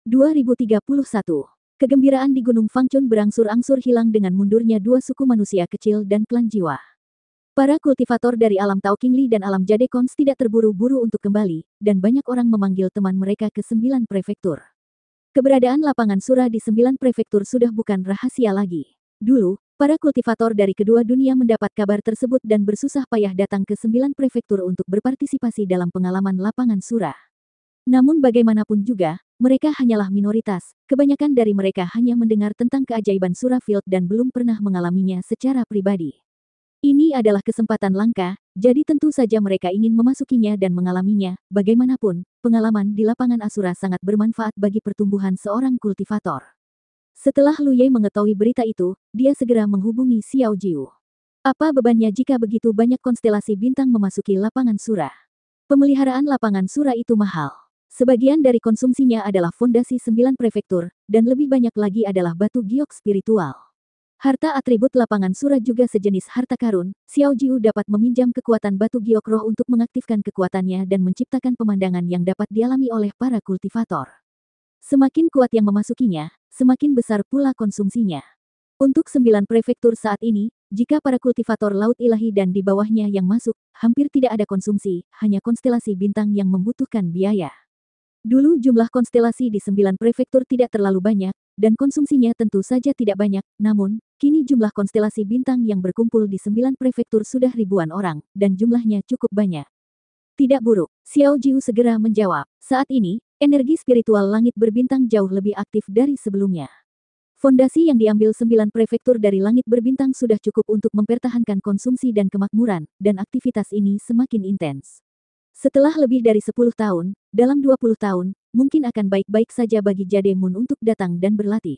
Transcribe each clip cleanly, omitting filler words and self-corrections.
2031. Kegembiraan di Gunung Fangchun berangsur-angsur hilang dengan mundurnya dua suku manusia kecil dan klan jiwa. Para kultivator dari alam Tao Qingli dan alam Jade Cons tidak terburu-buru untuk kembali, dan banyak orang memanggil teman mereka ke 9 prefektur. Keberadaan lapangan surah di 9 prefektur sudah bukan rahasia lagi. Dulu, para kultivator dari kedua dunia mendapat kabar tersebut dan bersusah payah datang ke 9 prefektur untuk berpartisipasi dalam pengalaman lapangan surah. Namun bagaimanapun juga, mereka hanyalah minoritas, kebanyakan dari mereka hanya mendengar tentang keajaiban surah Field dan belum pernah mengalaminya secara pribadi. Ini adalah kesempatan langka, jadi tentu saja mereka ingin memasukinya dan mengalaminya. Bagaimanapun, pengalaman di lapangan Asura sangat bermanfaat bagi pertumbuhan seorang kultivator. Setelah Lu Ye mengetahui berita itu, dia segera menghubungi Xiao Jiu. Apa bebannya jika begitu banyak konstelasi bintang memasuki lapangan surah? Pemeliharaan lapangan surah itu mahal. Sebagian dari konsumsinya adalah fondasi 9 prefektur, dan lebih banyak lagi adalah batu giok spiritual. Harta atribut lapangan surah juga sejenis harta karun. Xiao Jiu dapat meminjam kekuatan batu giok roh untuk mengaktifkan kekuatannya dan menciptakan pemandangan yang dapat dialami oleh para kultivator. Semakin kuat yang memasukinya, semakin besar pula konsumsinya. Untuk 9 prefektur saat ini, jika para kultivator laut ilahi dan di bawahnya yang masuk, hampir tidak ada konsumsi, hanya konstelasi bintang yang membutuhkan biaya. Dulu jumlah konstelasi di 9 prefektur tidak terlalu banyak, dan konsumsinya tentu saja tidak banyak, namun, kini jumlah konstelasi bintang yang berkumpul di 9 prefektur sudah ribuan orang, dan jumlahnya cukup banyak. Tidak buruk, Xiao Jiu segera menjawab. Saat ini, energi spiritual langit berbintang jauh lebih aktif dari sebelumnya. Fondasi yang diambil 9 prefektur dari langit berbintang sudah cukup untuk mempertahankan konsumsi dan kemakmuran, dan aktivitas ini semakin intens. Setelah lebih dari 10 tahun, dalam 20 tahun, mungkin akan baik-baik saja bagi Jade Moon untuk datang dan berlatih.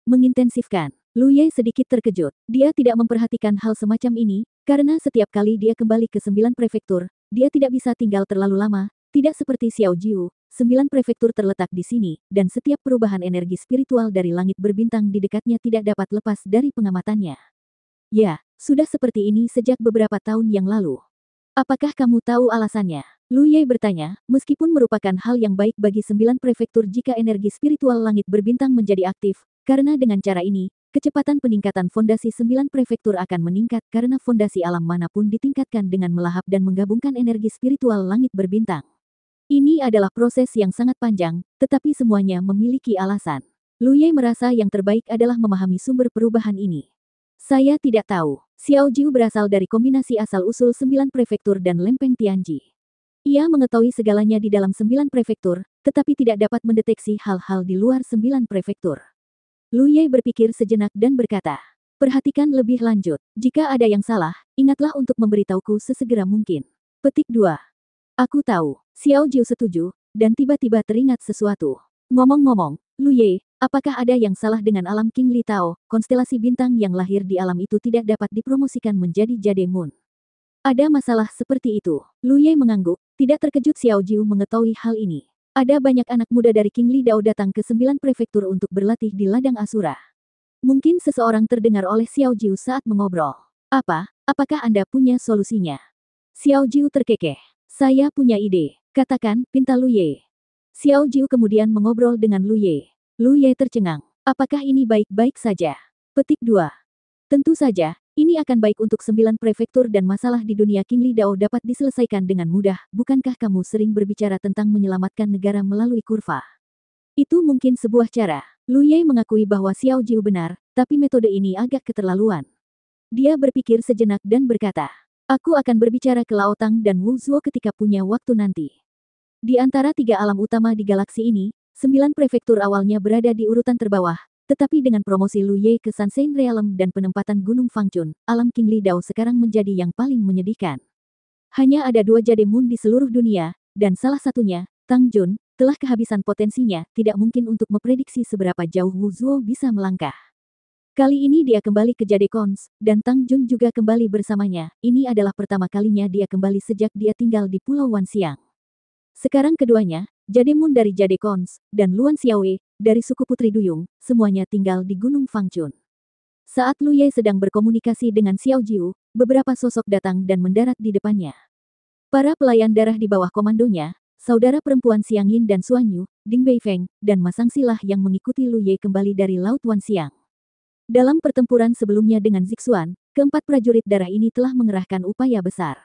Mengintensifkan. Lu Ye sedikit terkejut. Dia tidak memperhatikan hal semacam ini, karena setiap kali dia kembali ke 9 prefektur, dia tidak bisa tinggal terlalu lama, tidak seperti Xiao Jiu. 9 prefektur terletak di sini, dan setiap perubahan energi spiritual dari langit berbintang di dekatnya tidak dapat lepas dari pengamatannya. Ya, sudah seperti ini sejak beberapa tahun yang lalu. Apakah kamu tahu alasannya? Lu Ye bertanya, meskipun merupakan hal yang baik bagi 9 prefektur jika energi spiritual langit berbintang menjadi aktif, karena dengan cara ini, kecepatan peningkatan fondasi 9 prefektur akan meningkat karena fondasi alam manapun ditingkatkan dengan melahap dan menggabungkan energi spiritual langit berbintang. Ini adalah proses yang sangat panjang, tetapi semuanya memiliki alasan. Lu Ye merasa yang terbaik adalah memahami sumber perubahan ini. Saya tidak tahu. Xiao Jiu berasal dari kombinasi asal-usul 9 prefektur dan lempeng Tianji. Ia mengetahui segalanya di dalam 9 prefektur, tetapi tidak dapat mendeteksi hal-hal di luar 9 prefektur. Lu Ye berpikir sejenak dan berkata, perhatikan lebih lanjut. Jika ada yang salah, ingatlah untuk memberitahuku sesegera mungkin. Petik 2. Aku tahu. Xiao Jiu setuju, dan tiba-tiba teringat sesuatu. Ngomong-ngomong, Lu Ye, apakah ada yang salah dengan alam King Li Tao? Konstelasi bintang yang lahir di alam itu tidak dapat dipromosikan menjadi Jade Moon. Ada masalah seperti itu. Lu Ye mengangguk, tidak terkejut Xiao Jiu mengetahui hal ini. Ada banyak anak muda dari King Li Dao datang ke 9 prefektur untuk berlatih di ladang Asura. Mungkin seseorang terdengar oleh Xiao Jiu saat mengobrol. Apakah Anda punya solusinya? Xiao Jiu terkekeh. Saya punya ide. Katakan, pinta Lu Ye. Xiao Jiu kemudian mengobrol dengan Lu Ye. Lu Ye tercengang. Apakah ini baik-baik saja? Petik 2. Tentu saja, ini akan baik untuk 9 prefektur dan masalah di dunia King Li Dao dapat diselesaikan dengan mudah. Bukankah kamu sering berbicara tentang menyelamatkan negara melalui kurva? Itu mungkin sebuah cara. Lu Ye mengakui bahwa Xiao Jiu benar, tapi metode ini agak keterlaluan. Dia berpikir sejenak dan berkata, aku akan berbicara ke Lao Tang dan Wu Zuo ketika punya waktu nanti. Di antara 3 alam utama di galaksi ini, 9 prefektur awalnya berada di urutan terbawah, tetapi dengan promosi Lu Ye ke Sunshine Realm dan penempatan Gunung Fangchun, alam King Li Dao sekarang menjadi yang paling menyedihkan. Hanya ada 2 Jade Moon di seluruh dunia, dan salah satunya, Tang Jun, telah kehabisan potensinya, tidak mungkin untuk memprediksi seberapa jauh Wu Zuo bisa melangkah. Kali ini dia kembali ke Jade Cons, dan Tang Jun juga kembali bersamanya. Ini adalah pertama kalinya dia kembali sejak dia tinggal di Pulau Wanxiang. Sekarang keduanya, Jade Moon dari Jade Cons, dan Luan Xiaowei, dari suku Putri Duyung, semuanya tinggal di Gunung Fangchun. Saat Lu Ye sedang berkomunikasi dengan Xiao Jiu, beberapa sosok datang dan mendarat di depannya. Para pelayan darah di bawah komandonya, saudara perempuan Xiang Yin dan Suan Yu, Ding Beifeng, dan Ma Sangxi lah yang mengikuti Lu Ye kembali dari Laut Wanxiang. Dalam pertempuran sebelumnya dengan Zixuan, keempat prajurit darah ini telah mengerahkan upaya besar.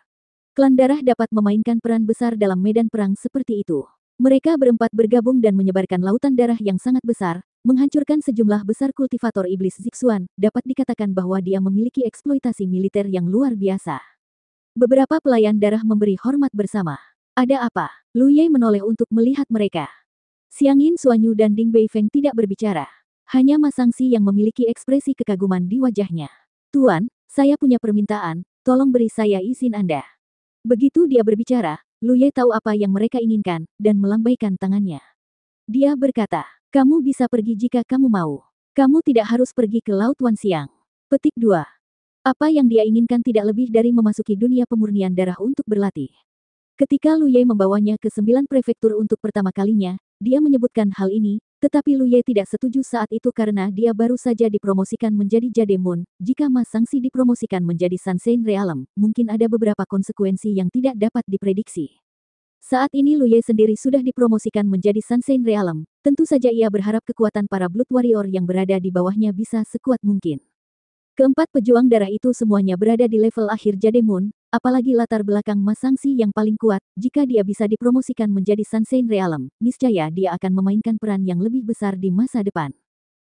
Klan darah dapat memainkan peran besar dalam medan perang seperti itu. Mereka berempat bergabung dan menyebarkan lautan darah yang sangat besar, menghancurkan sejumlah besar kultivator iblis Zixuan. Dapat dikatakan bahwa dia memiliki eksploitasi militer yang luar biasa. Beberapa pelayan darah memberi hormat bersama. Ada apa? Lu Ye menoleh untuk melihat mereka. Xiang Yin Xuanyu dan Ding Beifeng tidak berbicara. Hanya Ma Sangxi yang memiliki ekspresi kekaguman di wajahnya. Tuan, saya punya permintaan, tolong beri saya izin Anda. Begitu dia berbicara, Lu Ye tahu apa yang mereka inginkan, dan melambaikan tangannya. Dia berkata, kamu bisa pergi jika kamu mau. Kamu tidak harus pergi ke Laut Wanxiang. Petik 2. Apa yang dia inginkan tidak lebih dari memasuki dunia pemurnian darah untuk berlatih. Ketika Lu Ye membawanya ke 9 prefektur untuk pertama kalinya, dia menyebutkan hal ini, tetapi Lu Ye tidak setuju saat itu karena dia baru saja dipromosikan menjadi Jade Moon. Jika Ma Sangxi dipromosikan menjadi Sunshine Realm, mungkin ada beberapa konsekuensi yang tidak dapat diprediksi. Saat ini Lu Ye sendiri sudah dipromosikan menjadi Sunshine Realm, tentu saja ia berharap kekuatan para Blood Warrior yang berada di bawahnya bisa sekuat mungkin. Keempat pejuang darah itu semuanya berada di level akhir Jade Moon, apalagi latar belakang Ma Sangxi yang paling kuat. Jika dia bisa dipromosikan menjadi Sunshine Realm, niscaya dia akan memainkan peran yang lebih besar di masa depan.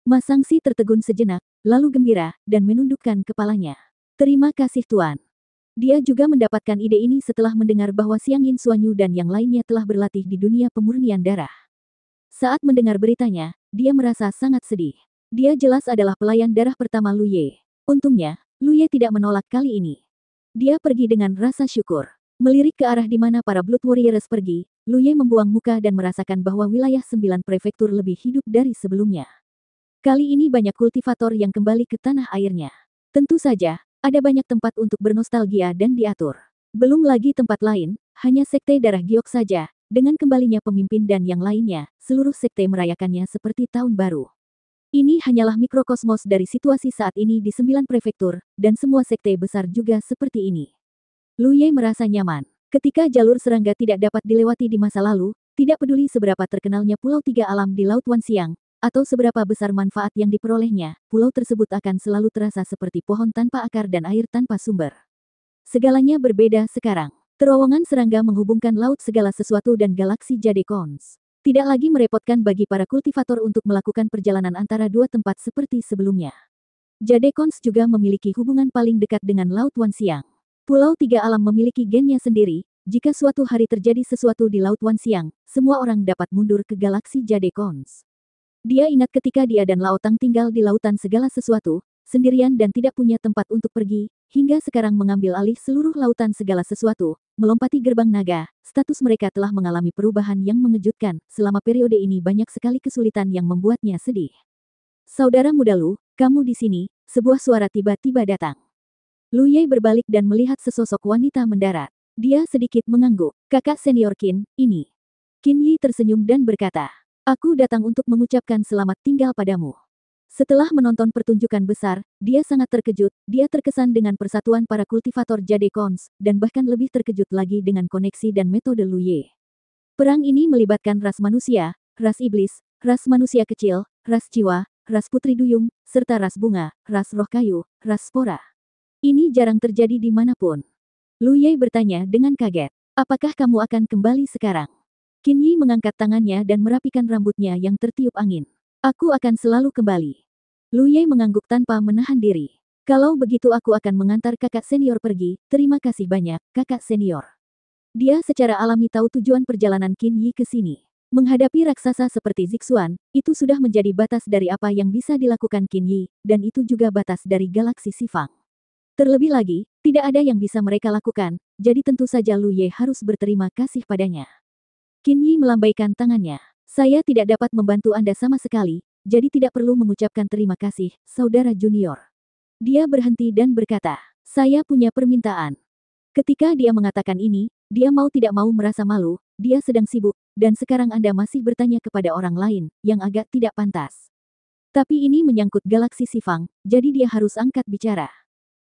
Ma Sangxi tertegun sejenak, lalu gembira, dan menundukkan kepalanya. Terima kasih Tuan. Dia juga mendapatkan ide ini setelah mendengar bahwa Xiang Yin Xuanyu dan yang lainnya telah berlatih di dunia pemurnian darah. Saat mendengar beritanya, dia merasa sangat sedih. Dia jelas adalah pelayan darah pertama Lu Ye. Untungnya, Lu Ye tidak menolak kali ini. Dia pergi dengan rasa syukur. Melirik ke arah di mana para Blood Warriors pergi, Lu Ye membuang muka dan merasakan bahwa wilayah 9 prefektur lebih hidup dari sebelumnya. Kali ini banyak kultivator yang kembali ke tanah airnya. Tentu saja, ada banyak tempat untuk bernostalgia dan diatur. Belum lagi tempat lain, hanya sekte darah giok saja. Dengan kembalinya pemimpin dan yang lainnya, seluruh sekte merayakannya seperti tahun baru. Ini hanyalah mikrokosmos dari situasi saat ini di 9 prefektur, dan semua sekte besar juga seperti ini. Lu Ye merasa nyaman. Ketika jalur serangga tidak dapat dilewati di masa lalu, tidak peduli seberapa terkenalnya Pulau Tiga Alam di Laut Wanxiang, atau seberapa besar manfaat yang diperolehnya, pulau tersebut akan selalu terasa seperti pohon tanpa akar dan air tanpa sumber. Segalanya berbeda sekarang. Terowongan serangga menghubungkan laut segala sesuatu dan galaksi Jade Cons. Tidak lagi merepotkan bagi para kultivator untuk melakukan perjalanan antara dua tempat seperti sebelumnya. Jade Cons juga memiliki hubungan paling dekat dengan Laut Wanxiang. Pulau Tiga Alam memiliki gennya sendiri. Jika suatu hari terjadi sesuatu di Laut Wanxiang, semua orang dapat mundur ke galaksi Jade Cons. Dia ingat ketika dia dan Laotang tinggal di lautan segala sesuatu, sendirian dan tidak punya tempat untuk pergi, hingga sekarang mengambil alih seluruh lautan segala sesuatu, melompati gerbang naga. Status mereka telah mengalami perubahan yang mengejutkan. Selama periode ini banyak sekali kesulitan yang membuatnya sedih. Saudara muda Lu, kamu di sini. Sebuah suara tiba-tiba datang. Lu Ye berbalik dan melihat sesosok wanita mendarat. Dia sedikit mengangguk. Kakak senior Qin, ini. Qin Yi tersenyum dan berkata, aku datang untuk mengucapkan selamat tinggal padamu. Setelah menonton pertunjukan besar, dia sangat terkejut. Dia terkesan dengan persatuan para kultivator Jade Cons, dan bahkan lebih terkejut lagi dengan koneksi dan metode Lu Ye. Perang ini melibatkan ras manusia, ras iblis, ras manusia kecil, ras jiwa, ras putri duyung, serta ras bunga, ras roh kayu, ras spora. Ini jarang terjadi di manapun. Lu Ye bertanya dengan kaget. Apakah kamu akan kembali sekarang? Qin Yi mengangkat tangannya dan merapikan rambutnya yang tertiup angin. Aku akan selalu kembali. Lu Ye mengangguk tanpa menahan diri. Kalau begitu aku akan mengantar kakak senior pergi. Terima kasih banyak, kakak senior. Dia secara alami tahu tujuan perjalanan Qin Yi ke sini. Menghadapi raksasa seperti Zixuan, itu sudah menjadi batas dari apa yang bisa dilakukan Qin Yi, dan itu juga batas dari galaksi Xifang. Terlebih lagi, tidak ada yang bisa mereka lakukan, jadi tentu saja Lu Ye harus berterima kasih padanya. Qin Yi melambaikan tangannya. Saya tidak dapat membantu Anda sama sekali, jadi tidak perlu mengucapkan terima kasih, saudara junior. Dia berhenti dan berkata, saya punya permintaan. Ketika dia mengatakan ini, dia mau tidak mau merasa malu, dia sedang sibuk, dan sekarang Anda masih bertanya kepada orang lain, yang agak tidak pantas. Tapi ini menyangkut galaksi Xifang, jadi dia harus angkat bicara.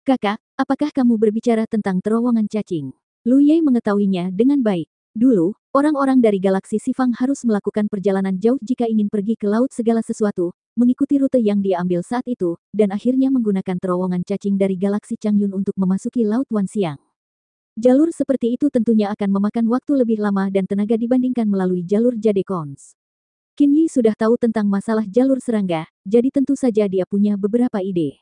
Kakak, apakah kamu berbicara tentang terowongan cacing? Lu Ye mengetahuinya dengan baik. Dulu, orang-orang dari galaksi Sifang harus melakukan perjalanan jauh jika ingin pergi ke laut segala sesuatu, mengikuti rute yang dia ambil saat itu, dan akhirnya menggunakan terowongan cacing dari galaksi Changyun untuk memasuki Laut Wanxiang. Jalur seperti itu tentunya akan memakan waktu lebih lama dan tenaga dibandingkan melalui jalur Jade Cons. Qin Yi sudah tahu tentang masalah jalur serangga, jadi tentu saja dia punya beberapa ide.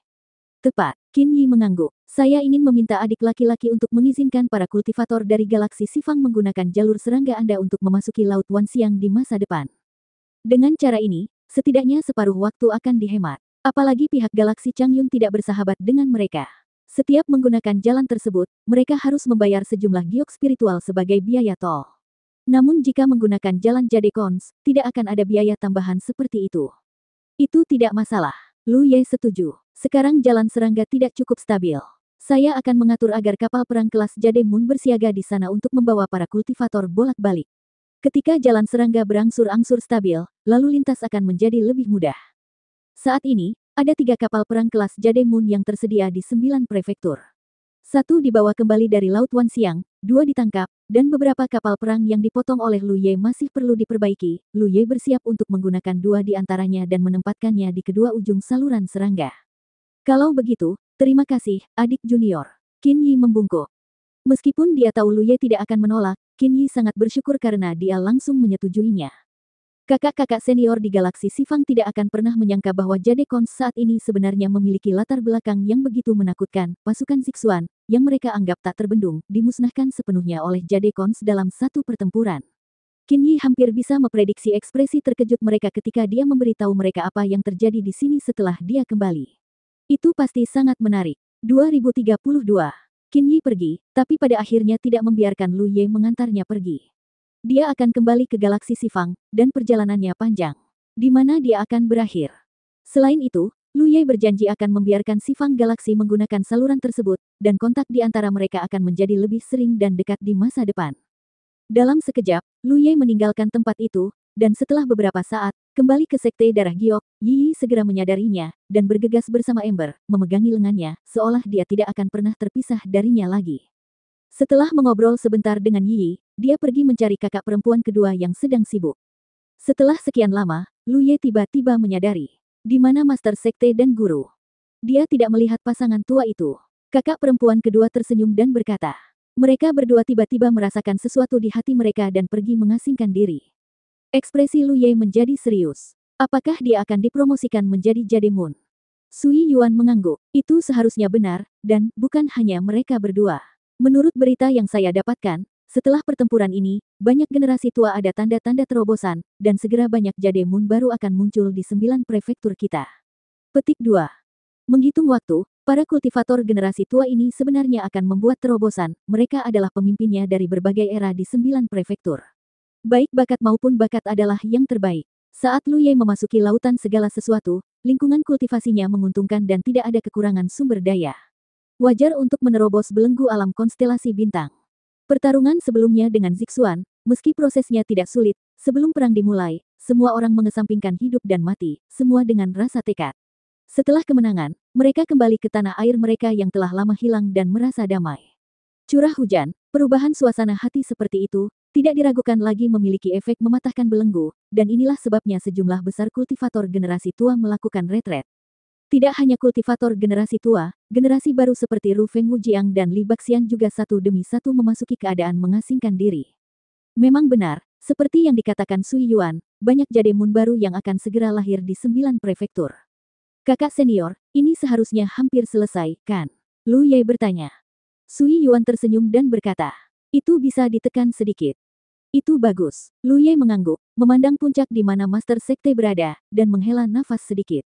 Tepat, Qin Yi mengangguk. Saya ingin meminta adik laki-laki untuk mengizinkan para kultivator dari galaksi Sifang menggunakan jalur serangga Anda untuk memasuki Laut Wanxiang di masa depan. Dengan cara ini, setidaknya separuh waktu akan dihemat. Apalagi pihak galaksi Changyun tidak bersahabat dengan mereka. Setiap menggunakan jalan tersebut, mereka harus membayar sejumlah giok spiritual sebagai biaya tol. Namun jika menggunakan jalan Jade Cons, tidak akan ada biaya tambahan seperti itu. Itu tidak masalah. Lu Ye setuju. Sekarang jalan serangga tidak cukup stabil. Saya akan mengatur agar kapal perang kelas Jade Moon bersiaga di sana untuk membawa para kultivator bolak-balik. Ketika jalan serangga berangsur-angsur stabil, lalu lintas akan menjadi lebih mudah. Saat ini, ada 3 kapal perang kelas Jade Moon yang tersedia di 9 prefektur. 1 dibawa kembali dari Laut Wanxiang, 2 ditangkap, dan beberapa kapal perang yang dipotong oleh Lu Ye masih perlu diperbaiki. Lu Ye bersiap untuk menggunakan 2 di antaranya dan menempatkannya di kedua ujung saluran serangga. Kalau begitu, terima kasih, adik junior. Qin Yi membungkuk. Meskipun dia tahu Lu Ye tidak akan menolak, Qin Yi sangat bersyukur karena dia langsung menyetujuinya. Kakak-kakak senior di galaksi Sifang tidak akan pernah menyangka bahwa Jade Cons saat ini sebenarnya memiliki latar belakang yang begitu menakutkan. Pasukan Zixuan, yang mereka anggap tak terbendung, dimusnahkan sepenuhnya oleh Jade Cons dalam satu pertempuran. Qin Yi hampir bisa memprediksi ekspresi terkejut mereka ketika dia memberitahu mereka apa yang terjadi di sini setelah dia kembali. Itu pasti sangat menarik. 2032. Qin Yi pergi, tapi pada akhirnya tidak membiarkan Lu Ye mengantarnya pergi. Dia akan kembali ke galaksi Sifang, dan perjalanannya panjang. Di mana dia akan berakhir? Selain itu, Lu Ye berjanji akan membiarkan Sifang Galaksi menggunakan saluran tersebut, dan kontak di antara mereka akan menjadi lebih sering dan dekat di masa depan. Dalam sekejap, Lu Ye meninggalkan tempat itu, dan setelah beberapa saat, kembali ke Sekte Darah Giok. Yi segera menyadarinya, dan bergegas bersama Ember, memegangi lengannya, seolah dia tidak akan pernah terpisah darinya lagi. Setelah mengobrol sebentar dengan Yi, dia pergi mencari kakak perempuan kedua yang sedang sibuk. Setelah sekian lama, Lu Ye tiba-tiba menyadari, di mana Master Sekte dan Guru. Dia tidak melihat pasangan tua itu. Kakak perempuan kedua tersenyum dan berkata, mereka berdua tiba-tiba merasakan sesuatu di hati mereka dan pergi mengasingkan diri. Ekspresi Lu Ye menjadi serius. Apakah dia akan dipromosikan menjadi Jade Moon? Sui Yuan mengangguk. Itu seharusnya benar, dan bukan hanya mereka berdua. Menurut berita yang saya dapatkan, setelah pertempuran ini, banyak generasi tua ada tanda-tanda terobosan, dan segera banyak Jade Moon baru akan muncul di 9 prefektur kita. Petik 2. Menghitung waktu, para kultivator generasi tua ini sebenarnya akan membuat terobosan. Mereka adalah pemimpinnya dari berbagai era di 9 prefektur. Baik bakat maupun bakat adalah yang terbaik. Saat Lu Ye memasuki lautan segala sesuatu, lingkungan kultivasinya menguntungkan dan tidak ada kekurangan sumber daya. Wajar untuk menerobos belenggu alam konstelasi bintang. Pertarungan sebelumnya dengan Zixuan, meski prosesnya tidak sulit, sebelum perang dimulai, semua orang mengesampingkan hidup dan mati, semua dengan rasa tekad. Setelah kemenangan, mereka kembali ke tanah air mereka yang telah lama hilang dan merasa damai. Curah hujan, perubahan suasana hati seperti itu, tidak diragukan lagi memiliki efek mematahkan belenggu, dan inilah sebabnya sejumlah besar kultivator generasi tua melakukan retret. Tidak hanya kultivator generasi tua, generasi baru seperti Ru Feng Wujiang dan Li Baxian juga satu demi satu memasuki keadaan mengasingkan diri. Memang benar, seperti yang dikatakan Sui Yuan, banyak Jade Moon baru yang akan segera lahir di 9 prefektur. Kakak senior, ini seharusnya hampir selesai, kan? Lu Ye bertanya. Sui Yuan tersenyum dan berkata, itu bisa ditekan sedikit. Itu bagus. Lu Ye mengangguk, memandang puncak di mana Master Sekte berada, dan menghela nafas sedikit.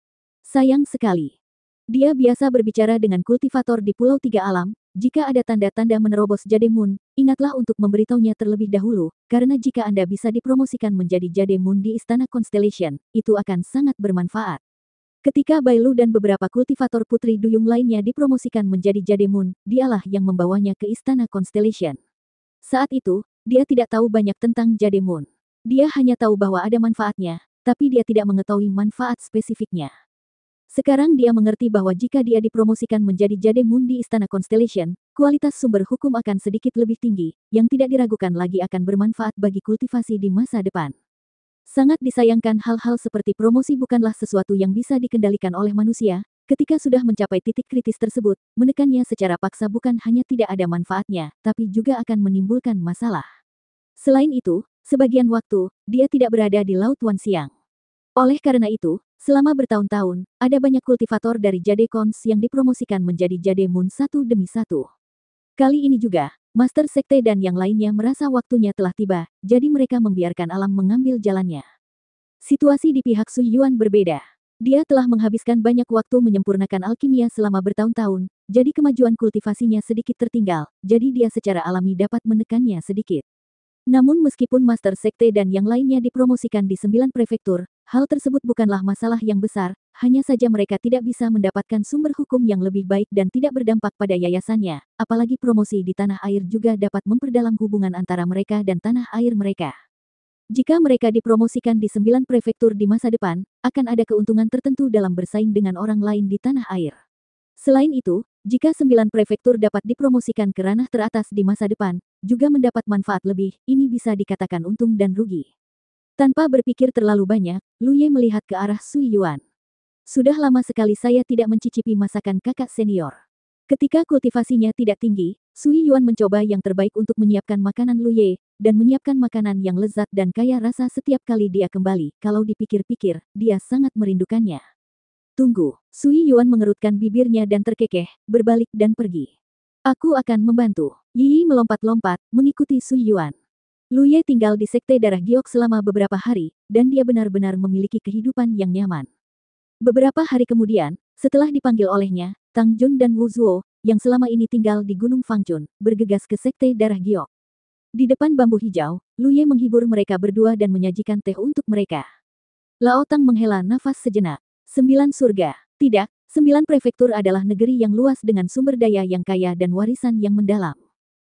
Sayang sekali. Dia biasa berbicara dengan kultivator di Pulau Tiga Alam, jika ada tanda-tanda menerobos Jade Moon, ingatlah untuk memberitahunya terlebih dahulu, karena jika Anda bisa dipromosikan menjadi Jade Moon di Istana Constellation, itu akan sangat bermanfaat. Ketika Bailu dan beberapa kultivator putri duyung lainnya dipromosikan menjadi Jade Moon, dialah yang membawanya ke Istana Constellation. Saat itu, dia tidak tahu banyak tentang Jade Moon. Dia hanya tahu bahwa ada manfaatnya, tapi dia tidak mengetahui manfaat spesifiknya. Sekarang dia mengerti bahwa jika dia dipromosikan menjadi Jade Moon di Istana Constellation, kualitas sumber hukum akan sedikit lebih tinggi, yang tidak diragukan lagi akan bermanfaat bagi kultivasi di masa depan. Sangat disayangkan hal-hal seperti promosi bukanlah sesuatu yang bisa dikendalikan oleh manusia. Ketika sudah mencapai titik kritis tersebut, menekannya secara paksa bukan hanya tidak ada manfaatnya, tapi juga akan menimbulkan masalah. Selain itu, sebagian waktu, dia tidak berada di Laut Wan Siang. Oleh karena itu, selama bertahun-tahun, ada banyak kultivator dari Jade Cons yang dipromosikan menjadi Jade Moon satu demi satu. Kali ini juga, Master Sekte dan yang lainnya merasa waktunya telah tiba, jadi mereka membiarkan alam mengambil jalannya. Situasi di pihak Su Yuan berbeda. Dia telah menghabiskan banyak waktu menyempurnakan alkimia selama bertahun-tahun, jadi kemajuan kultivasinya sedikit tertinggal, jadi dia secara alami dapat menekannya sedikit. Namun meskipun Master Sekte dan yang lainnya dipromosikan di 9 prefektur, hal tersebut bukanlah masalah yang besar, hanya saja mereka tidak bisa mendapatkan sumber hukum yang lebih baik dan tidak berdampak pada yayasannya, apalagi promosi di tanah air juga dapat memperdalam hubungan antara mereka dan tanah air mereka. Jika mereka dipromosikan di 9 prefektur di masa depan, akan ada keuntungan tertentu dalam bersaing dengan orang lain di tanah air. Selain itu, jika 9 prefektur dapat dipromosikan ke ranah teratas di masa depan, juga mendapat manfaat lebih, ini bisa dikatakan untung dan rugi. Tanpa berpikir terlalu banyak, Lu Ye melihat ke arah Sui Yuan. Sudah lama sekali saya tidak mencicipi masakan kakak senior. Ketika kultivasinya tidak tinggi, Sui Yuan mencoba yang terbaik untuk menyiapkan makanan Lu Ye, dan menyiapkan makanan yang lezat dan kaya rasa setiap kali dia kembali. Kalau dipikir-pikir, dia sangat merindukannya. Tunggu, Sui Yuan mengerutkan bibirnya dan terkekeh, berbalik dan pergi. Aku akan membantu. Yi melompat-lompat, mengikuti Sui Yuan. Lu Ye tinggal di Sekte Darah Giok selama beberapa hari, dan dia benar-benar memiliki kehidupan yang nyaman. Beberapa hari kemudian, setelah dipanggil olehnya, Tang Jun dan Wu Zuo, yang selama ini tinggal di Gunung Fangchun, bergegas ke Sekte Darah Giok. Di depan bambu hijau, Lu Ye menghibur mereka berdua dan menyajikan teh untuk mereka. Lao Tang menghela nafas sejenak. 9 surga. Tidak, 9 prefektur adalah negeri yang luas dengan sumber daya yang kaya dan warisan yang mendalam.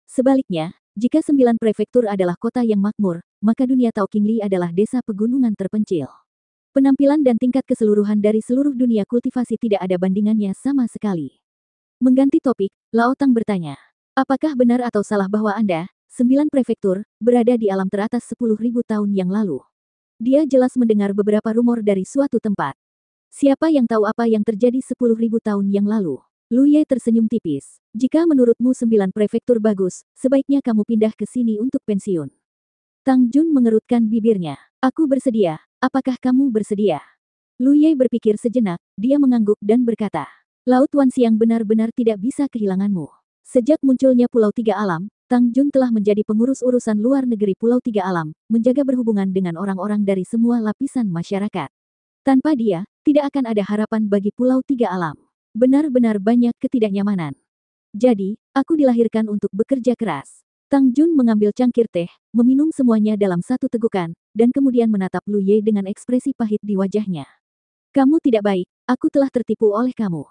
Sebaliknya, jika 9 prefektur adalah kota yang makmur, maka dunia Tao Qingli adalah desa pegunungan terpencil. Penampilan dan tingkat keseluruhan dari seluruh dunia kultivasi tidak ada bandingannya sama sekali. Mengganti topik, Lao Tang bertanya, apakah benar atau salah bahwa Anda, 9 prefektur, berada di alam teratas 10.000 tahun yang lalu? Dia jelas mendengar beberapa rumor dari suatu tempat. Siapa yang tahu apa yang terjadi 10.000 tahun yang lalu? Lu Ye tersenyum tipis. Jika menurutmu 9 prefektur bagus, sebaiknya kamu pindah ke sini untuk pensiun. Tang Jun mengerutkan bibirnya. Aku bersedia. Apakah kamu bersedia? Lu Ye berpikir sejenak, dia mengangguk dan berkata, Laut Wan Siang benar-benar tidak bisa kehilanganmu. Sejak munculnya Pulau Tiga Alam, Tang Jun telah menjadi pengurus urusan luar negeri Pulau Tiga Alam, menjaga berhubungan dengan orang-orang dari semua lapisan masyarakat. Tanpa dia, tidak akan ada harapan bagi Pulau Tiga Alam. Benar-benar banyak ketidaknyamanan. Jadi, aku dilahirkan untuk bekerja keras. Tang Jun mengambil cangkir teh, meminum semuanya dalam satu tegukan, dan kemudian menatap Lu Ye dengan ekspresi pahit di wajahnya. Kamu tidak baik, aku telah tertipu oleh kamu.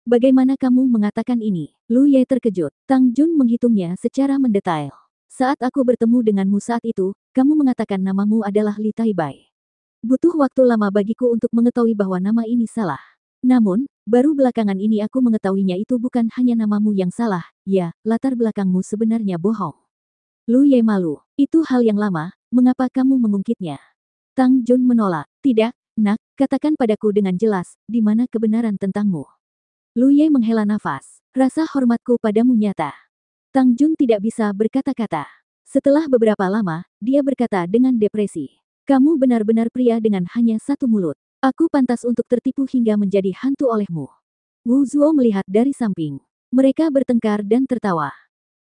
Bagaimana kamu mengatakan ini? Lu Ye terkejut. Tang Jun menghitungnya secara mendetail. Saat aku bertemu denganmu saat itu, kamu mengatakan namamu adalah Li Taibai. Butuh waktu lama bagiku untuk mengetahui bahwa nama ini salah. Namun, baru belakangan ini aku mengetahuinya itu bukan hanya namamu yang salah, ya, latar belakangmu sebenarnya bohong. Lu Ye malu. Itu hal yang lama, mengapa kamu mengungkitnya? Tang Jun menolak. Tidak, nak, katakan padaku dengan jelas, di mana kebenaran tentangmu. Lu Ye menghela nafas. Rasa hormatku padamu nyata. Tang Jun tidak bisa berkata-kata. Setelah beberapa lama, dia berkata dengan depresi. Kamu benar-benar pria dengan hanya satu mulut. Aku pantas untuk tertipu hingga menjadi hantu olehmu. Wu Zuo melihat dari samping. Mereka bertengkar dan tertawa.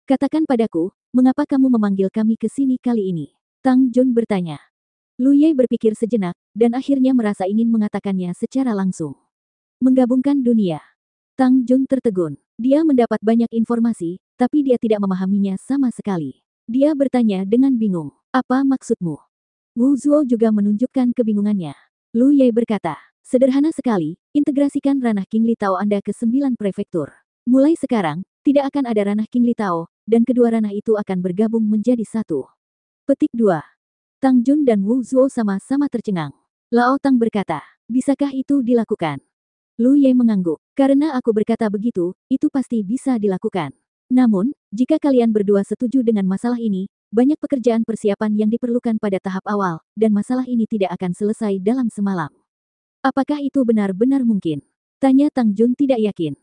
Katakan padaku, mengapa kamu memanggil kami ke sini kali ini? Tang Jun bertanya. Lu Ye berpikir sejenak, dan akhirnya merasa ingin mengatakannya secara langsung. Menggabungkan dunia. Tang Jun tertegun. Dia mendapat banyak informasi, tapi dia tidak memahaminya sama sekali. Dia bertanya dengan bingung. Apa maksudmu? Wu Zuo juga menunjukkan kebingungannya. Lu Ye berkata, sederhana sekali, integrasikan ranah Qingli Tao Anda ke 9 prefektur. Mulai sekarang, tidak akan ada ranah Qingli Tao, dan kedua ranah itu akan bergabung menjadi satu. Petik 2. Tang Jun dan Wu Zuo sama-sama tercengang. Lao Tang berkata, bisakah itu dilakukan? Lu Ye mengangguk. Karena aku berkata begitu, itu pasti bisa dilakukan. Namun, jika kalian berdua setuju dengan masalah ini, banyak pekerjaan persiapan yang diperlukan pada tahap awal, dan masalah ini tidak akan selesai dalam semalam. Apakah itu benar-benar mungkin? Tanya Tang Jun tidak yakin.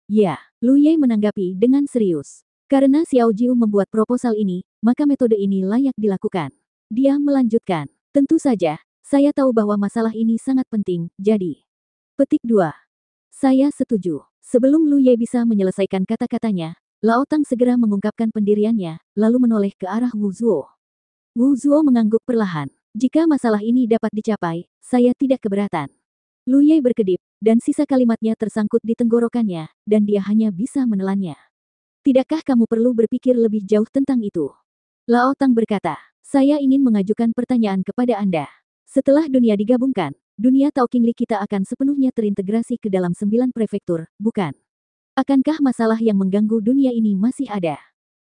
Ya, Lu Ye menanggapi dengan serius. Karena Xiao Jiu membuat proposal ini, maka metode ini layak dilakukan. Dia melanjutkan. Tentu saja, saya tahu bahwa masalah ini sangat penting, jadi. Petik 2. Saya setuju. Sebelum Lu Ye bisa menyelesaikan kata-katanya, Lao Tang segera mengungkapkan pendiriannya, lalu menoleh ke arah Wu Zuo. Wu Zuo mengangguk perlahan. Jika masalah ini dapat dicapai, saya tidak keberatan. Lu Ye berkedip, dan sisa kalimatnya tersangkut di tenggorokannya, dan dia hanya bisa menelannya. Tidakkah kamu perlu berpikir lebih jauh tentang itu? Lao Tang berkata, saya ingin mengajukan pertanyaan kepada Anda. Setelah dunia digabungkan, dunia Tao Qingli kita akan sepenuhnya terintegrasi ke dalam 9 prefektur, bukan? Akankah masalah yang mengganggu dunia ini masih ada?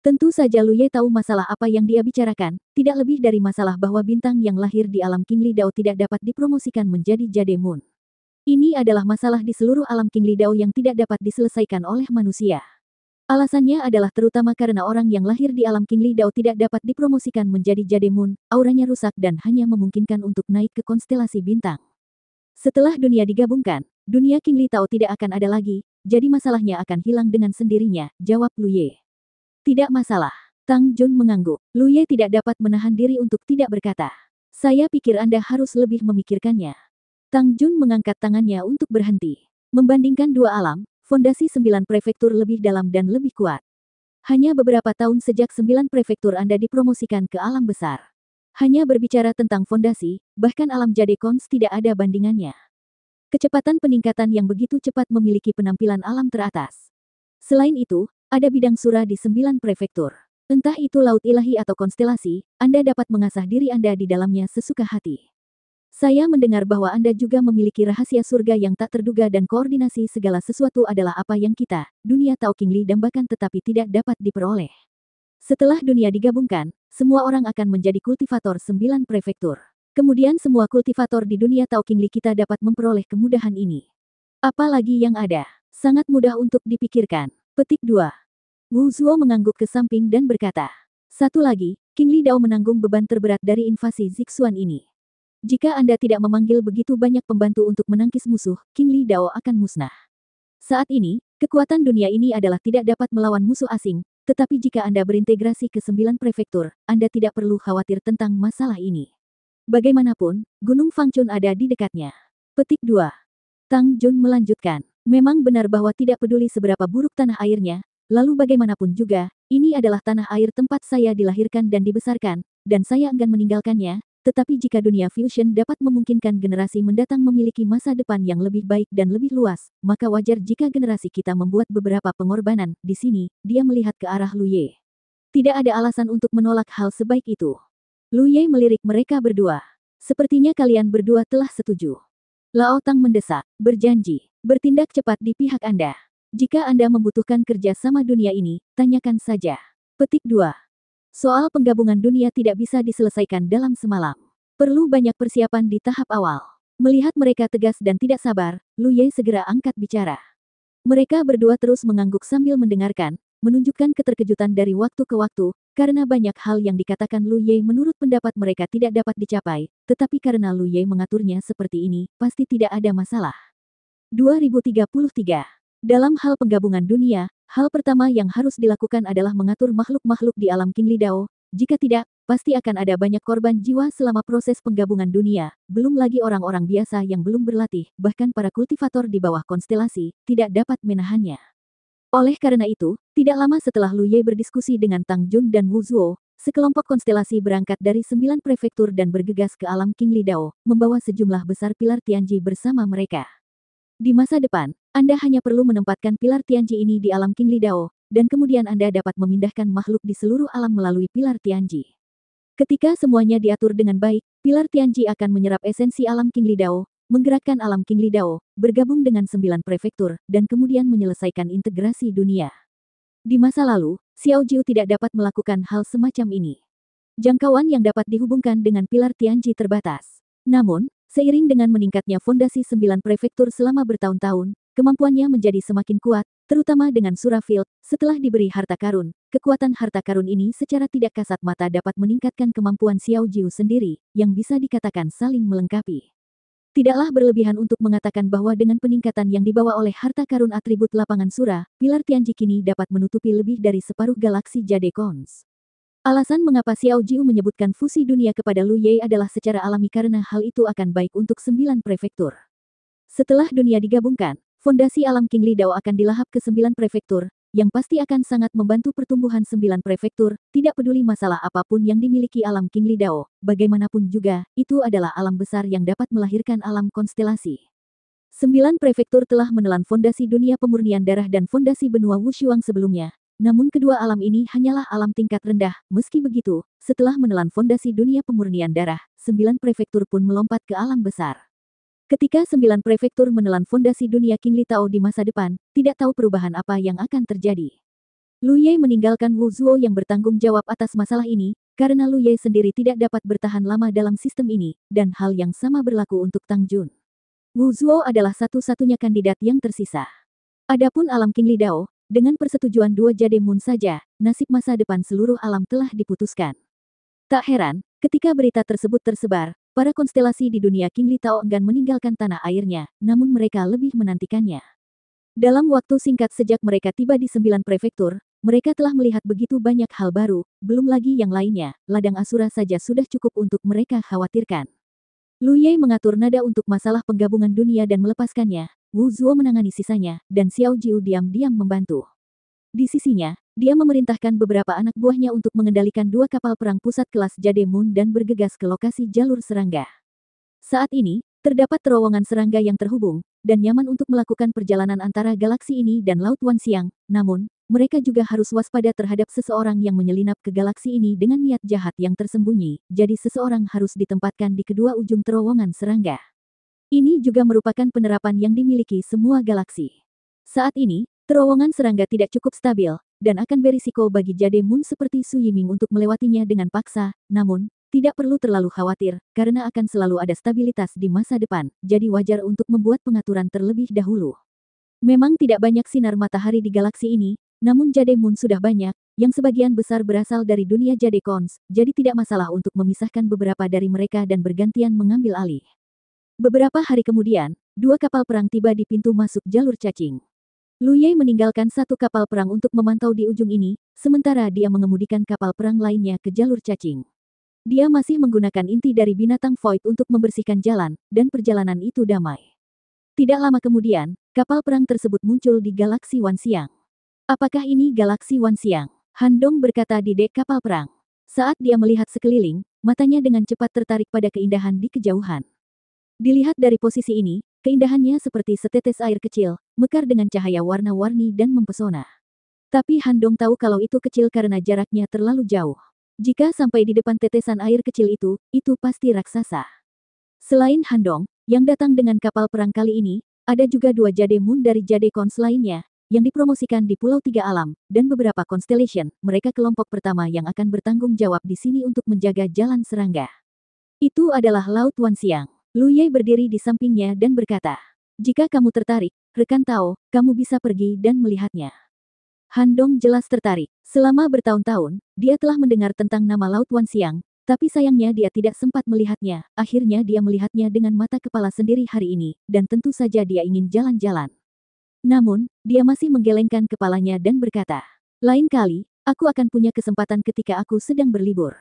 Tentu saja Lu Ye tahu masalah apa yang dia bicarakan, tidak lebih dari masalah bahwa bintang yang lahir di alam Qingli Dao tidak dapat dipromosikan menjadi Jade Moon. Ini adalah masalah di seluruh alam Qingli Dao yang tidak dapat diselesaikan oleh manusia. Alasannya adalah terutama karena orang yang lahir di alam Qingli Dao tidak dapat dipromosikan menjadi Jade Moon, auranya rusak dan hanya memungkinkan untuk naik ke konstelasi bintang. Setelah dunia digabungkan, dunia Qingli Dao tidak akan ada lagi, jadi masalahnya akan hilang dengan sendirinya, jawab Lu Ye. Tidak masalah. Tang Jun mengangguk. Lu Ye tidak dapat menahan diri untuk tidak berkata. Saya pikir Anda harus lebih memikirkannya. Tang Jun mengangkat tangannya untuk berhenti. Membandingkan dua alam, fondasi 9 prefektur lebih dalam dan lebih kuat. Hanya beberapa tahun sejak 9 prefektur Anda dipromosikan ke alam besar. Hanya berbicara tentang fondasi, bahkan alam Jade Cons tidak ada bandingannya. Kecepatan peningkatan yang begitu cepat memiliki penampilan alam teratas. Selain itu, ada bidang sura di 9 prefektur. Entah itu laut ilahi atau konstelasi, Anda dapat mengasah diri Anda di dalamnya sesuka hati. Saya mendengar bahwa Anda juga memiliki rahasia surga yang tak terduga dan koordinasi segala sesuatu adalah apa yang kita, dunia Tao Qingli dambakan tetapi tidak dapat diperoleh. Setelah dunia digabungkan, semua orang akan menjadi kultivator 9 prefektur. Kemudian semua kultivator di dunia Tao Qingli kita dapat memperoleh kemudahan ini. Apalagi yang ada, sangat mudah untuk dipikirkan. Petik 2. Wu Zuo mengangguk ke samping dan berkata, satu lagi, Qingli Dao menanggung beban terberat dari invasi Zixuan ini. Jika Anda tidak memanggil begitu banyak pembantu untuk menangkis musuh, Qingli Dao akan musnah. Saat ini, kekuatan dunia ini adalah tidak dapat melawan musuh asing, tetapi jika Anda berintegrasi ke 9 prefektur, Anda tidak perlu khawatir tentang masalah ini. Bagaimanapun, Gunung Fangchun ada di dekatnya. Petik 2. Tang Jun melanjutkan, memang benar bahwa tidak peduli seberapa buruk tanah airnya, lalu bagaimanapun juga, ini adalah tanah air tempat saya dilahirkan dan dibesarkan, dan saya enggan meninggalkannya. Tetapi jika dunia fusion dapat memungkinkan generasi mendatang memiliki masa depan yang lebih baik dan lebih luas, maka wajar jika generasi kita membuat beberapa pengorbanan. Di sini, dia melihat ke arah Lu Ye. Tidak ada alasan untuk menolak hal sebaik itu. Lu Ye melirik mereka berdua. Sepertinya kalian berdua telah setuju. Lao Tang mendesak, berjanji, bertindak cepat di pihak Anda. Jika Anda membutuhkan kerja sama dunia ini, tanyakan saja. Petik 2. Soal penggabungan dunia tidak bisa diselesaikan dalam semalam. Perlu banyak persiapan di tahap awal. Melihat mereka tegas dan tidak sabar, Lu Ye segera angkat bicara. Mereka berdua terus mengangguk sambil mendengarkan, menunjukkan keterkejutan dari waktu ke waktu, karena banyak hal yang dikatakan Lu Ye menurut pendapat mereka tidak dapat dicapai, tetapi karena Lu Ye mengaturnya seperti ini, pasti tidak ada masalah. 2033. Dalam hal penggabungan dunia, hal pertama yang harus dilakukan adalah mengatur makhluk-makhluk di alam Qingli Dao. Jika tidak, pasti akan ada banyak korban jiwa selama proses penggabungan dunia, belum lagi orang-orang biasa yang belum berlatih, bahkan para kultivator di bawah konstelasi, tidak dapat menahannya. Oleh karena itu, tidak lama setelah Lu Ye berdiskusi dengan Tang Jun dan Wu Zuo, sekelompok konstelasi berangkat dari 9 prefektur dan bergegas ke alam Qingli Dao, membawa sejumlah besar pilar Tianji bersama mereka. Di masa depan, Anda hanya perlu menempatkan pilar Tianji ini di alam Qingli Dao, dan kemudian Anda dapat memindahkan makhluk di seluruh alam melalui pilar Tianji. Ketika semuanya diatur dengan baik, pilar Tianji akan menyerap esensi alam Qingli Dao, menggerakkan alam Qingli Dao, bergabung dengan 9 prefektur, dan kemudian menyelesaikan integrasi dunia. Di masa lalu, Xiao Jiu tidak dapat melakukan hal semacam ini. Jangkauan yang dapat dihubungkan dengan pilar Tianji terbatas. Namun, Seiring dengan meningkatnya fondasi 9 prefektur selama bertahun-tahun, kemampuannya menjadi semakin kuat, terutama dengan Surafield. Setelah diberi harta karun, kekuatan harta karun ini secara tidak kasat mata dapat meningkatkan kemampuan Xiao Jiu sendiri, yang bisa dikatakan saling melengkapi. Tidaklah berlebihan untuk mengatakan bahwa dengan peningkatan yang dibawa oleh harta karun atribut lapangan Sura, pilar Tianji kini dapat menutupi lebih dari separuh galaksi Jade Cons. Alasan mengapa Xiao Jiu menyebutkan fusi dunia kepada Lu Ye adalah secara alami karena hal itu akan baik untuk 9 prefektur. Setelah dunia digabungkan, fondasi alam King Li Dao akan dilahap ke 9 prefektur, yang pasti akan sangat membantu pertumbuhan 9 prefektur, tidak peduli masalah apapun yang dimiliki alam King Li Dao, bagaimanapun juga, itu adalah alam besar yang dapat melahirkan alam konstelasi. 9 prefektur telah menelan fondasi dunia pemurnian darah dan fondasi benua Wushuang sebelumnya, namun kedua alam ini hanyalah alam tingkat rendah. Meski begitu, setelah menelan fondasi dunia pemurnian darah, 9 prefektur pun melompat ke alam besar. Ketika 9 prefektur menelan fondasi dunia King Li Tao di masa depan, tidak tahu perubahan apa yang akan terjadi. Lu Ye meninggalkan Wu Zuo yang bertanggung jawab atas masalah ini, karena Lu Ye sendiri tidak dapat bertahan lama dalam sistem ini, dan hal yang sama berlaku untuk Tang Jun. Wu Zuo adalah satu-satunya kandidat yang tersisa. Adapun alam King Li Dao, dengan persetujuan dua Jade Moon saja, nasib masa depan seluruh alam telah diputuskan. Tak heran, ketika berita tersebut tersebar, para konstelasi di dunia King Li Tao enggan meninggalkan tanah airnya, namun mereka lebih menantikannya. Dalam waktu singkat sejak mereka tiba di 9 prefektur, mereka telah melihat begitu banyak hal baru, belum lagi yang lainnya, ladang Asura saja sudah cukup untuk mereka khawatirkan. Lu Ye mengatur nada untuk masalah penggabungan dunia dan melepaskannya, Wu Zuo menangani sisanya, dan Xiao Jiu diam-diam membantu. Di sisinya, dia memerintahkan beberapa anak buahnya untuk mengendalikan 2 kapal perang pusat kelas Jade Moon dan bergegas ke lokasi jalur serangga. Saat ini, terdapat terowongan serangga yang terhubung, dan nyaman untuk melakukan perjalanan antara galaksi ini dan Laut Wanxiang, namun, mereka juga harus waspada terhadap seseorang yang menyelinap ke galaksi ini dengan niat jahat yang tersembunyi, jadi seseorang harus ditempatkan di kedua ujung terowongan serangga. Ini juga merupakan penerapan yang dimiliki semua galaksi. Saat ini, terowongan serangga tidak cukup stabil, dan akan berisiko bagi Jade Moon seperti Su Yiming untuk melewatinya dengan paksa, namun, tidak perlu terlalu khawatir, karena akan selalu ada stabilitas di masa depan, jadi wajar untuk membuat pengaturan terlebih dahulu. Memang tidak banyak sinar matahari di galaksi ini, namun Jade Moon sudah banyak, yang sebagian besar berasal dari dunia Jade Cons, jadi tidak masalah untuk memisahkan beberapa dari mereka dan bergantian mengambil alih. Beberapa hari kemudian, 2 kapal perang tiba di pintu masuk jalur cacing. Lu Ye meninggalkan 1 kapal perang untuk memantau di ujung ini, sementara dia mengemudikan kapal perang lainnya ke jalur cacing. Dia masih menggunakan inti dari binatang Void untuk membersihkan jalan, dan perjalanan itu damai. Tidak lama kemudian, kapal perang tersebut muncul di galaksi Wanxiang. Apakah ini galaksi Wanxiang? Han Dong berkata di dek kapal perang. Saat dia melihat sekeliling, matanya dengan cepat tertarik pada keindahan di kejauhan. Dilihat dari posisi ini, keindahannya seperti setetes air kecil, mekar dengan cahaya warna-warni dan mempesona. Tapi Han Dong tahu kalau itu kecil karena jaraknya terlalu jauh. Jika sampai di depan tetesan air kecil itu pasti raksasa. Selain Han Dong, yang datang dengan kapal perang kali ini, ada juga 2 Jade Moon dari Jade Cons lainnya, yang dipromosikan di Pulau Tiga Alam, dan beberapa Constellation, mereka kelompok pertama yang akan bertanggung jawab di sini untuk menjaga jalan serangga. Itu adalah Laut Wanxiang. Lu Ye berdiri di sampingnya dan berkata, "Jika kamu tertarik, rekan Tao, kamu bisa pergi dan melihatnya." Han Dong jelas tertarik. Selama bertahun-tahun, dia telah mendengar tentang nama Laut Wanxiang, tapi sayangnya dia tidak sempat melihatnya. Akhirnya dia melihatnya dengan mata kepala sendiri hari ini, dan tentu saja dia ingin jalan-jalan. Namun, dia masih menggelengkan kepalanya dan berkata, "Lain kali, aku akan punya kesempatan ketika aku sedang berlibur."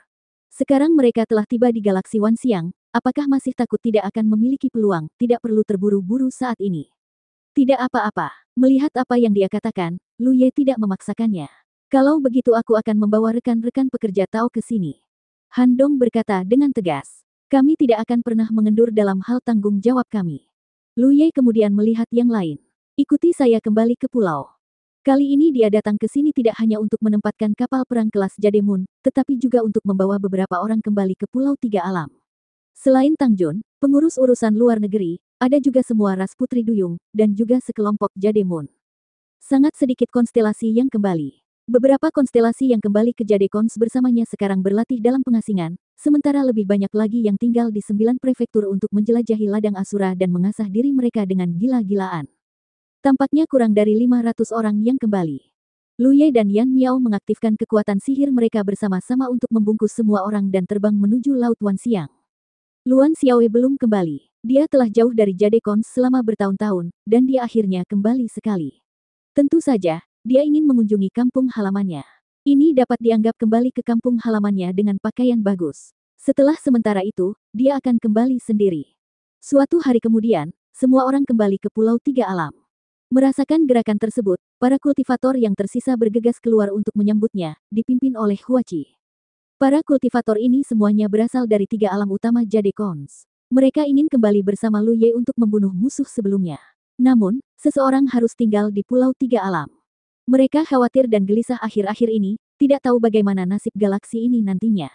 Sekarang mereka telah tiba di galaksi Wanxiang, apakah masih takut tidak akan memiliki peluang? Tidak perlu terburu-buru saat ini. Tidak apa-apa. Melihat apa yang dia katakan, Lu Ye tidak memaksakannya. "Kalau begitu aku akan membawa rekan-rekan pekerja Tao ke sini." Han Dong berkata dengan tegas. "Kami tidak akan pernah mengendur dalam hal tanggung jawab kami." Lu Ye kemudian melihat yang lain. "Ikuti saya kembali ke pulau." Kali ini dia datang ke sini tidak hanya untuk menempatkan kapal perang kelas Jade Moon, tetapi juga untuk membawa beberapa orang kembali ke Pulau Tiga Alam. Selain Tang Jun, pengurus urusan luar negeri, ada juga semua ras putri duyung, dan juga sekelompok Jade Moon. Sangat sedikit konstelasi yang kembali. Beberapa konstelasi yang kembali ke Jadekons bersamanya sekarang berlatih dalam pengasingan, sementara lebih banyak lagi yang tinggal di 9 prefektur untuk menjelajahi ladang Asura dan mengasah diri mereka dengan gila-gilaan. Tampaknya kurang dari 500 orang yang kembali. Lu Ye dan Yan Miao mengaktifkan kekuatan sihir mereka bersama-sama untuk membungkus semua orang dan terbang menuju Laut Wanxiang. Luan Xiaowei belum kembali. Dia telah jauh dari Jadekons selama bertahun-tahun, dan dia akhirnya kembali sekali. Tentu saja, dia ingin mengunjungi kampung halamannya. Ini dapat dianggap kembali ke kampung halamannya dengan pakaian bagus. Setelah sementara itu, dia akan kembali sendiri. Suatu hari kemudian, semua orang kembali ke Pulau Tiga Alam. Merasakan gerakan tersebut, para kultivator yang tersisa bergegas keluar untuk menyambutnya, dipimpin oleh Huachi. Para kultivator ini semuanya berasal dari Tiga Alam utama Jadekons. Mereka ingin kembali bersama Lu Ye untuk membunuh musuh sebelumnya. Namun, seseorang harus tinggal di Pulau Tiga Alam. Mereka khawatir dan gelisah akhir-akhir ini, tidak tahu bagaimana nasib galaksi ini nantinya.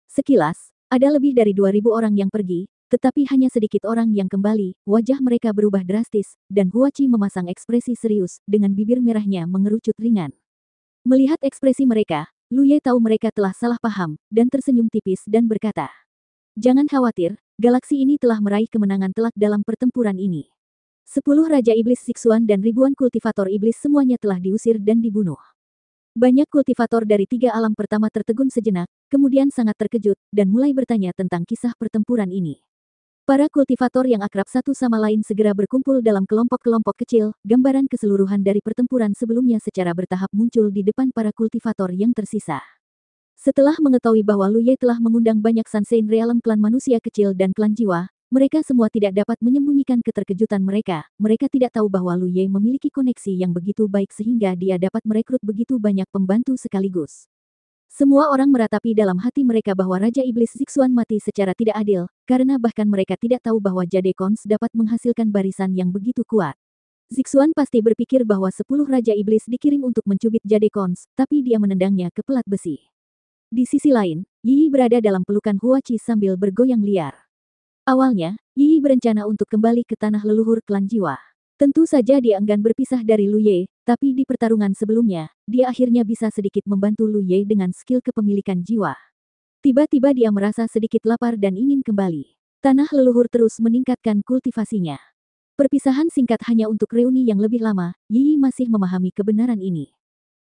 Sekilas, ada lebih dari 2000 orang yang pergi, tetapi hanya sedikit orang yang kembali, wajah mereka berubah drastis, dan Huachi memasang ekspresi serius, dengan bibir merahnya mengerucut ringan. Melihat ekspresi mereka, Lu Ye tahu mereka telah salah paham, dan tersenyum tipis dan berkata, "Jangan khawatir, galaksi ini telah meraih kemenangan telak dalam pertempuran ini. 10 Raja Iblis Siksuan dan ribuan kultivator iblis semuanya telah diusir dan dibunuh." Banyak kultivator dari Tiga Alam pertama tertegun sejenak, kemudian sangat terkejut, dan mulai bertanya tentang kisah pertempuran ini. Para kultivator yang akrab satu sama lain segera berkumpul dalam kelompok-kelompok kecil, gambaran keseluruhan dari pertempuran sebelumnya secara bertahap muncul di depan para kultivator yang tersisa. Setelah mengetahui bahwa Lu Ye telah mengundang banyak Sansein Realem klan manusia kecil dan klan jiwa, mereka semua tidak dapat menyembunyikan keterkejutan mereka. Mereka tidak tahu bahwa Lu Ye memiliki koneksi yang begitu baik sehingga dia dapat merekrut begitu banyak pembantu sekaligus. Semua orang meratapi dalam hati mereka bahwa Raja Iblis Zixuan mati secara tidak adil, karena bahkan mereka tidak tahu bahwa Jadekons dapat menghasilkan barisan yang begitu kuat. Zixuan pasti berpikir bahwa 10 Raja Iblis dikirim untuk mencubit Jadekons, tapi dia menendangnya ke pelat besi. Di sisi lain, Yi berada dalam pelukan Huachi sambil bergoyang liar. Awalnya, Yi berencana untuk kembali ke tanah leluhur klan jiwa. Tentu saja dia enggan berpisah dari Lu Ye, tapi di pertarungan sebelumnya, dia akhirnya bisa sedikit membantu Lu Ye dengan skill kepemilikan jiwa. Tiba-tiba dia merasa sedikit lapar dan ingin kembali. Tanah leluhur terus meningkatkan kultivasinya. Perpisahan singkat hanya untuk reuni yang lebih lama, Yi masih memahami kebenaran ini.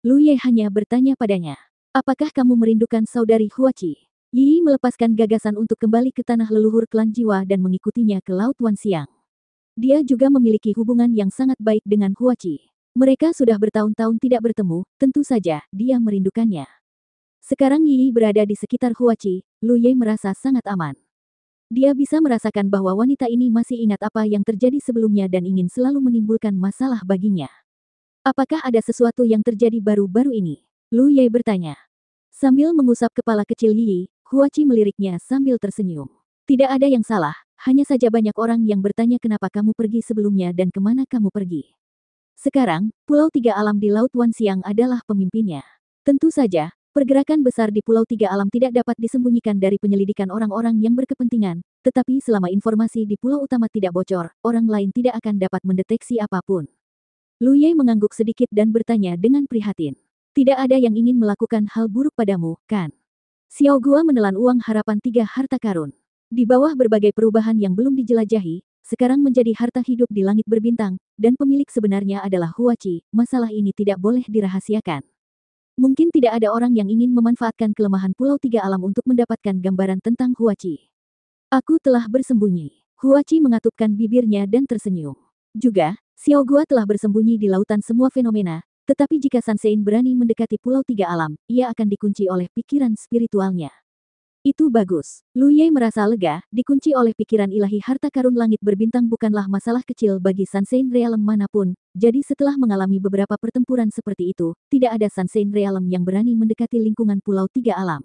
Lu Ye hanya bertanya padanya, "Apakah kamu merindukan saudari Huachi?" Yi melepaskan gagasan untuk kembali ke tanah leluhur klan jiwa dan mengikutinya ke Laut Wanxiang. Dia juga memiliki hubungan yang sangat baik dengan Huachi. Mereka sudah bertahun-tahun tidak bertemu, tentu saja dia merindukannya. Sekarang Yi berada di sekitar Huachi, Lu Ye merasa sangat aman. Dia bisa merasakan bahwa wanita ini masih ingat apa yang terjadi sebelumnya dan ingin selalu menimbulkan masalah baginya. Apakah ada sesuatu yang terjadi baru-baru ini? Lu Ye bertanya. Sambil mengusap kepala kecil Yi, Huachi meliriknya sambil tersenyum. Tidak ada yang salah, hanya saja banyak orang yang bertanya kenapa kamu pergi sebelumnya dan kemana kamu pergi. Sekarang, Pulau Tiga Alam di Laut Wanxiang adalah pemimpinnya. Tentu saja, pergerakan besar di Pulau Tiga Alam tidak dapat disembunyikan dari penyelidikan orang-orang yang berkepentingan, tetapi selama informasi di pulau utama tidak bocor, orang lain tidak akan dapat mendeteksi apapun. Lu Ye mengangguk sedikit dan bertanya dengan prihatin. Tidak ada yang ingin melakukan hal buruk padamu, kan? Xiao Gua menelan uang harapan 3 harta karun. Di bawah berbagai perubahan yang belum dijelajahi, sekarang menjadi harta hidup di langit berbintang, dan pemilik sebenarnya adalah Huachi. Masalah ini tidak boleh dirahasiakan. Mungkin tidak ada orang yang ingin memanfaatkan kelemahan Pulau Tiga Alam untuk mendapatkan gambaran tentang Huachi. Aku telah bersembunyi. Huachi mengatupkan bibirnya dan tersenyum. Juga, Xiao Gua telah bersembunyi di lautan semua fenomena, tetapi jika Sansein berani mendekati Pulau Tiga Alam, ia akan dikunci oleh pikiran spiritualnya. Itu bagus. Lu Ye merasa lega, dikunci oleh pikiran ilahi harta karun langit berbintang bukanlah masalah kecil bagi Sansein Realem manapun, jadi setelah mengalami beberapa pertempuran seperti itu, tidak ada Sansein Realem yang berani mendekati lingkungan Pulau Tiga Alam.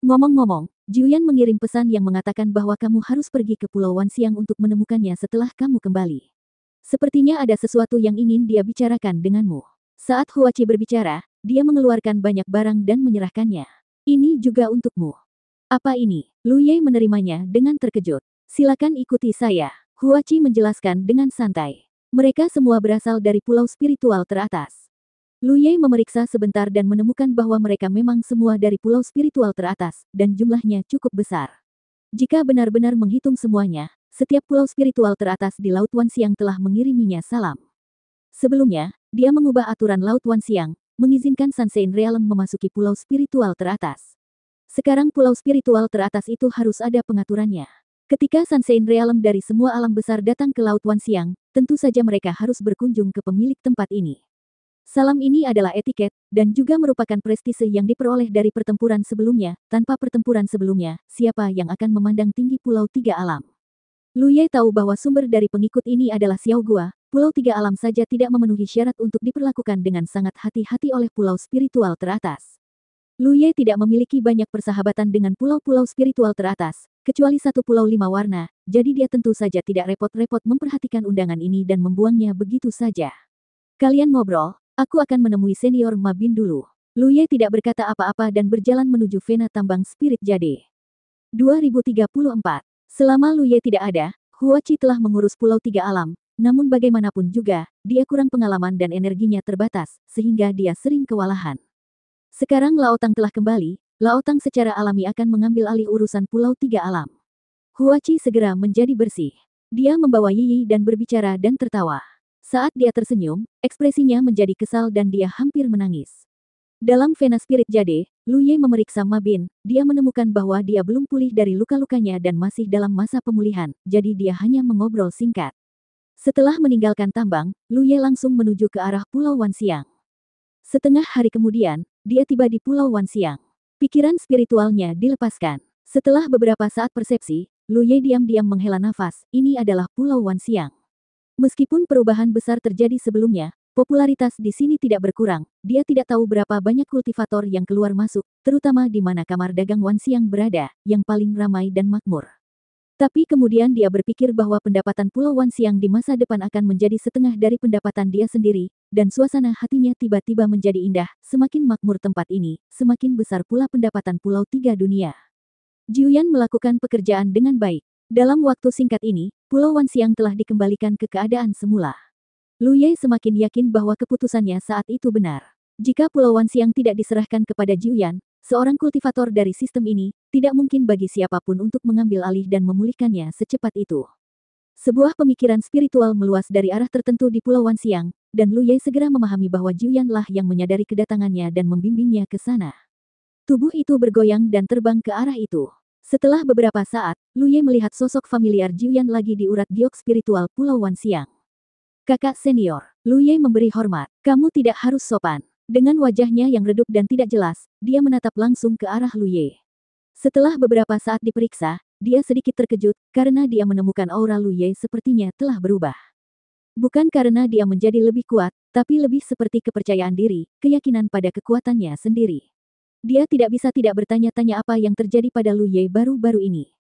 Ngomong-ngomong, Jiuyan mengirim pesan yang mengatakan bahwa kamu harus pergi ke Pulau Wanxiang untuk menemukannya setelah kamu kembali. Sepertinya ada sesuatu yang ingin dia bicarakan denganmu. Saat Huachi berbicara, dia mengeluarkan banyak barang dan menyerahkannya. Ini juga untukmu. Apa ini? Lu Ye menerimanya dengan terkejut. Silakan ikuti saya. Huachi menjelaskan dengan santai. Mereka semua berasal dari pulau spiritual teratas. Lu Ye memeriksa sebentar dan menemukan bahwa mereka memang semua dari pulau spiritual teratas, dan jumlahnya cukup besar. Jika benar-benar menghitung semuanya, setiap pulau spiritual teratas di Laut Wanxiang telah mengiriminya salam. Sebelumnya, dia mengubah aturan Laut Wanxiang, mengizinkan Sunshine Realm memasuki pulau spiritual teratas. Sekarang pulau spiritual teratas itu harus ada pengaturannya. Ketika Sunshine Realm dari semua alam besar datang ke Laut Wanxiang, tentu saja mereka harus berkunjung ke pemilik tempat ini. Salam ini adalah etiket, dan juga merupakan prestise yang diperoleh dari pertempuran sebelumnya. Tanpa pertempuran sebelumnya, siapa yang akan memandang tinggi Pulau Tiga Alam? Lu Ye tahu bahwa sumber dari pengikut ini adalah Xiao Gua. Pulau Tiga Alam saja tidak memenuhi syarat untuk diperlakukan dengan sangat hati-hati oleh pulau spiritual teratas. Lu Ye tidak memiliki banyak persahabatan dengan pulau-pulau spiritual teratas, kecuali satu pulau 5 warna, jadi dia tentu saja tidak repot-repot memperhatikan undangan ini dan membuangnya begitu saja. Kalian ngobrol. Aku akan menemui senior Ma Bin dulu. Lu Ye tidak berkata apa-apa dan berjalan menuju Vena Tambang Spirit Jade. 2034. Selama Lu Ye tidak ada, Huachi telah mengurus Pulau Tiga Alam, namun bagaimanapun juga, dia kurang pengalaman dan energinya terbatas, sehingga dia sering kewalahan. Sekarang Laotang telah kembali, Laotang secara alami akan mengambil alih urusan Pulau Tiga Alam. Huachi segera menjadi bersih. Dia membawa Yi dan berbicara dan tertawa. Saat dia tersenyum, ekspresinya menjadi kesal dan dia hampir menangis. Dalam Vena Spirit Jade, Lu Ye memeriksa Ma Bin, dia menemukan bahwa dia belum pulih dari luka-lukanya dan masih dalam masa pemulihan, jadi dia hanya mengobrol singkat. Setelah meninggalkan tambang, Lu Ye langsung menuju ke arah Pulau Wanxiang. Setengah hari kemudian, dia tiba di Pulau Wanxiang. Pikiran spiritualnya dilepaskan. Setelah beberapa saat persepsi, Lu Ye diam-diam menghela nafas, ini adalah Pulau Wanxiang. Meskipun perubahan besar terjadi sebelumnya, popularitas di sini tidak berkurang. Dia tidak tahu berapa banyak kultivator yang keluar masuk, terutama di mana kamar dagang Wanxiang berada, yang paling ramai dan makmur. Tapi kemudian dia berpikir bahwa pendapatan Pulau Wanxiang di masa depan akan menjadi setengah dari pendapatan dia sendiri, dan suasana hatinya tiba-tiba menjadi indah. Semakin makmur tempat ini, semakin besar pula pendapatan Pulau Tiga Dunia. Jiuyan melakukan pekerjaan dengan baik. Dalam waktu singkat ini, Pulau Wanxiang telah dikembalikan ke keadaan semula. Lu Ye semakin yakin bahwa keputusannya saat itu benar. Jika Pulau Wanxiang tidak diserahkan kepada Jiuyan, seorang kultivator dari sistem ini, tidak mungkin bagi siapapun untuk mengambil alih dan memulihkannya secepat itu. Sebuah pemikiran spiritual meluas dari arah tertentu di Pulau Wanxiang, dan Lu Ye segera memahami bahwa Jiuyan lah yang menyadari kedatangannya dan membimbingnya ke sana. Tubuh itu bergoyang dan terbang ke arah itu. Setelah beberapa saat, Lu Ye melihat sosok familiar Jiuyan lagi di urat giok spiritual Pulau Wanxiang. Kakak senior, Lu Ye memberi hormat. Kamu tidak harus sopan. Dengan wajahnya yang redup dan tidak jelas, dia menatap langsung ke arah Lu Ye. Setelah beberapa saat diperiksa, dia sedikit terkejut, karena dia menemukan aura Lu Ye sepertinya telah berubah. Bukan karena dia menjadi lebih kuat, tapi lebih seperti kepercayaan diri, keyakinan pada kekuatannya sendiri. Dia tidak bisa tidak bertanya-tanya apa yang terjadi pada Lu Ye baru-baru ini.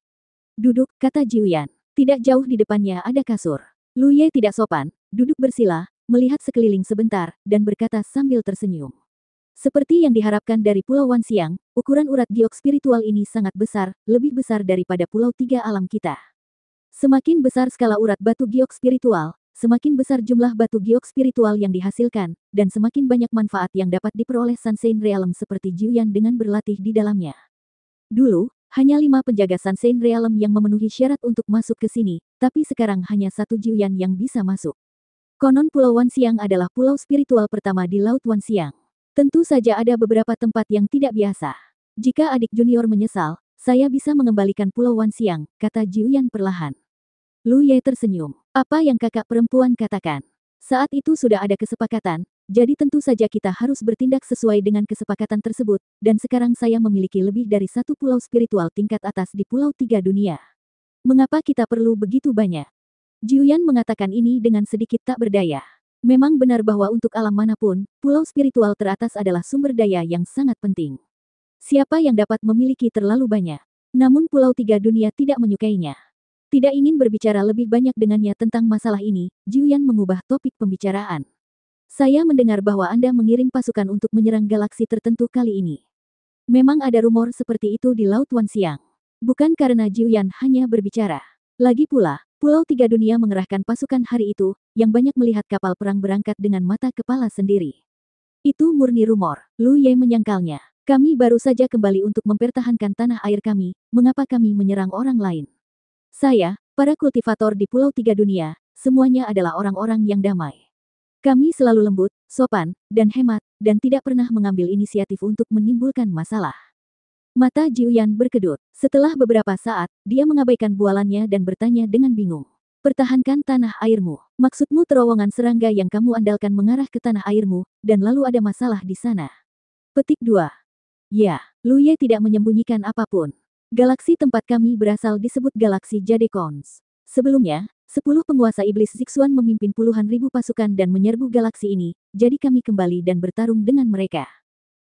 Duduk, kata Jiuyan. Tidak jauh di depannya ada kasur. Lu Ye tidak sopan, duduk bersila, melihat sekeliling sebentar, dan berkata sambil tersenyum. Seperti yang diharapkan dari Pulau Wanxiang, ukuran urat giok spiritual ini sangat besar, lebih besar daripada Pulau Tiga Alam kita. Semakin besar skala urat batu giok spiritual, semakin besar jumlah batu giok spiritual yang dihasilkan, dan semakin banyak manfaat yang dapat diperoleh Sunshine Realm seperti Jiuyan dengan berlatih di dalamnya. Dulu, hanya 5 penjaga Sunshine Realm yang memenuhi syarat untuk masuk ke sini, tapi sekarang hanya 1 Jiuyan yang bisa masuk. Konon Pulau Wanxiang adalah pulau spiritual pertama di Laut Wanxiang. Tentu saja ada beberapa tempat yang tidak biasa. Jika adik junior menyesal, saya bisa mengembalikan Pulau Wanxiang, kata Jiuyan perlahan. Lu Ye tersenyum. Apa yang kakak perempuan katakan? Saat itu sudah ada kesepakatan, jadi tentu saja kita harus bertindak sesuai dengan kesepakatan tersebut, dan sekarang saya memiliki lebih dari 1 pulau spiritual tingkat atas di Pulau Tiga Dunia. Mengapa kita perlu begitu banyak? Jiuyan mengatakan ini dengan sedikit tak berdaya. Memang benar bahwa untuk alam manapun, pulau spiritual teratas adalah sumber daya yang sangat penting. Siapa yang dapat memiliki terlalu banyak? Namun Pulau Tiga Dunia tidak menyukainya. Tidak ingin berbicara lebih banyak dengannya tentang masalah ini, Jiuyan mengubah topik pembicaraan. Saya mendengar bahwa Anda mengirim pasukan untuk menyerang galaksi tertentu kali ini. Memang ada rumor seperti itu di Laut Wanxiang. Bukan karena Jiuyan hanya berbicara. Lagi pula, Pulau Tiga Dunia mengerahkan pasukan hari itu, yang banyak melihat kapal perang berangkat dengan mata kepala sendiri. Itu murni rumor. Lu Ye menyangkalnya. Kami baru saja kembali untuk mempertahankan tanah air kami, mengapa kami menyerang orang lain? Saya, para kultivator di Pulau Tiga Dunia, semuanya adalah orang-orang yang damai. Kami selalu lembut, sopan, dan hemat, dan tidak pernah mengambil inisiatif untuk menimbulkan masalah. Mata Jiuyan berkedut. Setelah beberapa saat, dia mengabaikan bualannya dan bertanya dengan bingung. Pertahankan tanah airmu. Maksudmu terowongan serangga yang kamu andalkan mengarah ke tanah airmu, dan lalu ada masalah di sana. Petik 2. Ya, Lu Ye tidak menyembunyikan apapun. Galaksi tempat kami berasal disebut Galaksi Jadekons. Sebelumnya, 10 penguasa iblis Zixuan memimpin puluhan ribu pasukan dan menyerbu galaksi ini, jadi kami kembali dan bertarung dengan mereka.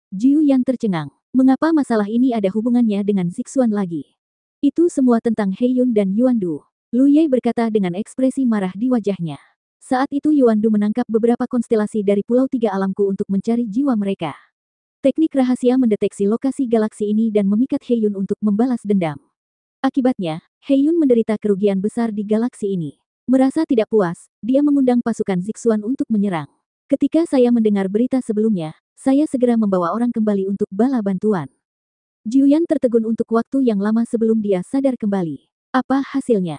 Jiu Yan tercengang. Mengapa masalah ini ada hubungannya dengan Zixuan lagi? Itu semua tentang Heiyun dan Yuandu. Lu Ye berkata dengan ekspresi marah di wajahnya. Saat itu Yuandu menangkap beberapa konstelasi dari Pulau Tiga Alamku untuk mencari jiwa mereka. Teknik rahasia mendeteksi lokasi galaksi ini dan memikat Heiyun untuk membalas dendam. Akibatnya, Heiyun menderita kerugian besar di galaksi ini. Merasa tidak puas, dia mengundang pasukan Zixuan untuk menyerang. Ketika saya mendengar berita sebelumnya, saya segera membawa orang kembali untuk bala bantuan. Jiuyan tertegun untuk waktu yang lama sebelum dia sadar kembali. Apa hasilnya?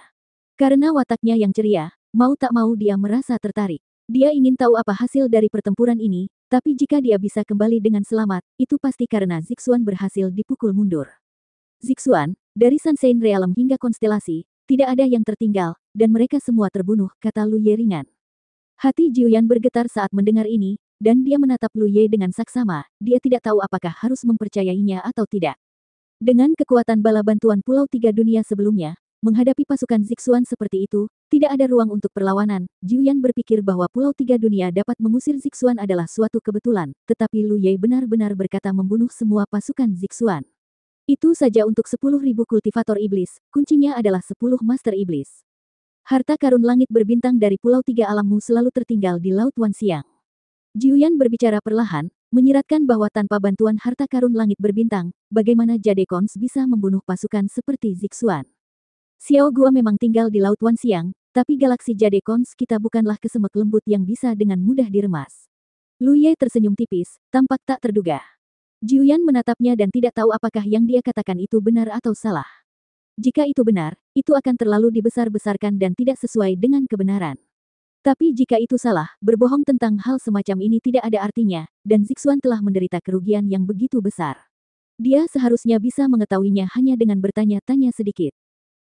Karena wataknya yang ceria, mau tak mau dia merasa tertarik. Dia ingin tahu apa hasil dari pertempuran ini, tapi jika dia bisa kembali dengan selamat, itu pasti karena Zixuan berhasil dipukul mundur. Zixuan, dari Sunshine Realm hingga konstelasi, tidak ada yang tertinggal, dan mereka semua terbunuh, kata Lu Ye ringan. Hati Jiuyan bergetar saat mendengar ini, dan dia menatap Lu Ye dengan saksama, dia tidak tahu apakah harus mempercayainya atau tidak. Dengan kekuatan bala bantuan Pulau Tiga Dunia sebelumnya, menghadapi pasukan Zixuan seperti itu, tidak ada ruang untuk perlawanan. Jiuyan berpikir bahwa Pulau Tiga Dunia dapat mengusir Zixuan adalah suatu kebetulan, tetapi Lu Ye benar-benar berkata membunuh semua pasukan Zixuan. Itu saja untuk 10.000 kultivator iblis, kuncinya adalah 10 master iblis. Harta karun langit berbintang dari Pulau Tiga Alammu selalu tertinggal di Laut Wanxiang. Jiuyan berbicara perlahan, menyiratkan bahwa tanpa bantuan harta karun langit berbintang, bagaimana Jadekons bisa membunuh pasukan seperti Zixuan. Xiao Gua memang tinggal di Laut Wanxiang, tapi galaksi Jadekons kita bukanlah kesemek lembut yang bisa dengan mudah diremas. Lu Ye tersenyum tipis, tampak tak terduga. Jiuyan menatapnya dan tidak tahu apakah yang dia katakan itu benar atau salah. Jika itu benar, itu akan terlalu dibesar-besarkan dan tidak sesuai dengan kebenaran. Tapi jika itu salah, berbohong tentang hal semacam ini tidak ada artinya, dan Zixuan telah menderita kerugian yang begitu besar. Dia seharusnya bisa mengetahuinya hanya dengan bertanya-tanya sedikit.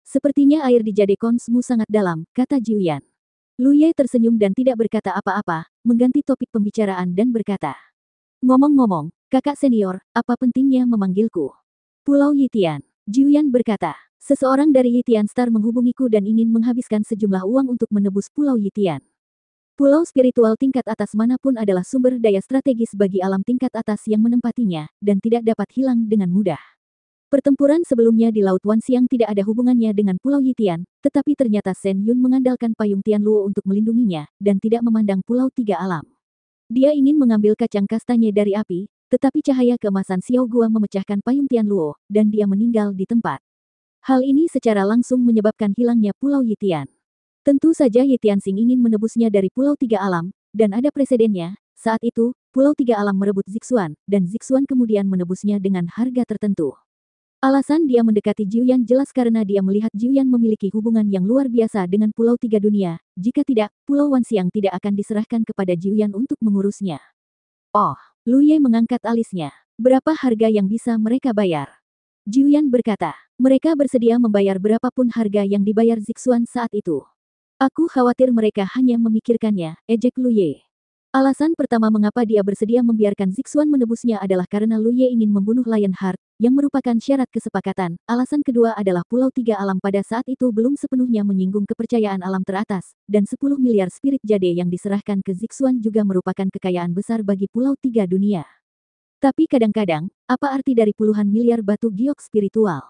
Sepertinya air di Jadekonsmu sangat dalam, kata Jiuyan. Lu Ye tersenyum dan tidak berkata apa-apa, mengganti topik pembicaraan dan berkata. Ngomong-ngomong, kakak senior, apa pentingnya memanggilku? Pulau Yitian. Jiuyan berkata. Seseorang dari Yitian Star menghubungiku dan ingin menghabiskan sejumlah uang untuk menebus Pulau Yitian. Pulau spiritual tingkat atas manapun adalah sumber daya strategis bagi alam tingkat atas yang menempatinya, dan tidak dapat hilang dengan mudah. Pertempuran sebelumnya di Laut Wanxiang tidak ada hubungannya dengan Pulau Yitian, tetapi ternyata Shen Yun mengandalkan payung Tianluo untuk melindunginya, dan tidak memandang Pulau Tiga Alam. Dia ingin mengambil kacang kastanye dari api, tetapi cahaya keemasan Xiao Gua memecahkan payung Tianluo, dan dia meninggal di tempat. Hal ini secara langsung menyebabkan hilangnya Pulau Yitian. Tentu saja Yitian Xing ingin menebusnya dari Pulau Tiga Alam, dan ada presedennya. Saat itu, Pulau Tiga Alam merebut Zixuan, dan Zixuan kemudian menebusnya dengan harga tertentu. Alasan dia mendekati Jiuyan jelas karena dia melihat Jiuyan memiliki hubungan yang luar biasa dengan Pulau Tiga Dunia. Jika tidak, Pulau Wanxiang tidak akan diserahkan kepada Jiuyan untuk mengurusnya. Oh, Lu Ye mengangkat alisnya. Berapa harga yang bisa mereka bayar? Jiuyan berkata, mereka bersedia membayar berapapun harga yang dibayar Zixuan saat itu. Aku khawatir mereka hanya memikirkannya, ejek Lu Ye. Alasan pertama mengapa dia bersedia membiarkan Zixuan menebusnya adalah karena Lu Ye ingin membunuh Lionheart, yang merupakan syarat kesepakatan. Alasan kedua adalah Pulau Tiga Alam pada saat itu belum sepenuhnya menyinggung kepercayaan alam teratas, dan 10 miliar spirit jade yang diserahkan ke Zixuan juga merupakan kekayaan besar bagi Pulau Tiga Dunia. Tapi kadang-kadang, apa arti dari puluhan miliar batu giok spiritual?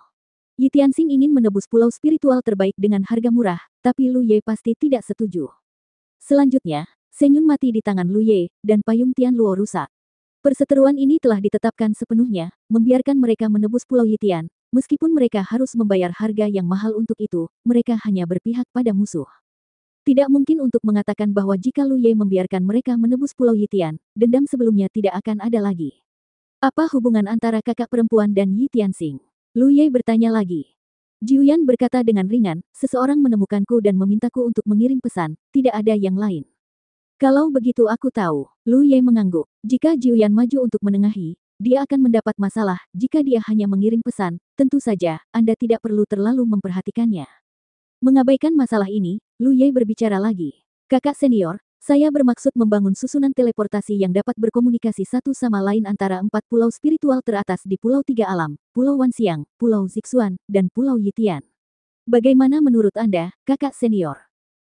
Yitian Xing ingin menebus pulau spiritual terbaik dengan harga murah, tapi Lu Ye pasti tidak setuju. Selanjutnya, Shen Yun mati di tangan Lu Ye, dan payung Tianluo rusak. Perseteruan ini telah ditetapkan sepenuhnya, membiarkan mereka menebus Pulau Yitian, meskipun mereka harus membayar harga yang mahal untuk itu, mereka hanya berpihak pada musuh. Tidak mungkin untuk mengatakan bahwa jika Lu Ye membiarkan mereka menebus Pulau Yitian, dendam sebelumnya tidak akan ada lagi. Apa hubungan antara kakak perempuan dan Yi Tianxing? Lu Ye bertanya lagi. Jiuyan berkata dengan ringan, seseorang menemukanku dan memintaku untuk mengirim pesan, tidak ada yang lain. Kalau begitu aku tahu. Lu Ye mengangguk. Jika Jiuyan maju untuk menengahi, dia akan mendapat masalah. Jika dia hanya mengirim pesan, tentu saja, Anda tidak perlu terlalu memperhatikannya. Mengabaikan masalah ini, Lu Ye berbicara lagi. Kakak senior, saya bermaksud membangun susunan teleportasi yang dapat berkomunikasi satu sama lain antara 4 pulau spiritual teratas di Pulau Tiga Alam, Pulau Wanxiang, Pulau Zixuan, dan Pulau Yitian. Bagaimana menurut Anda, kakak senior?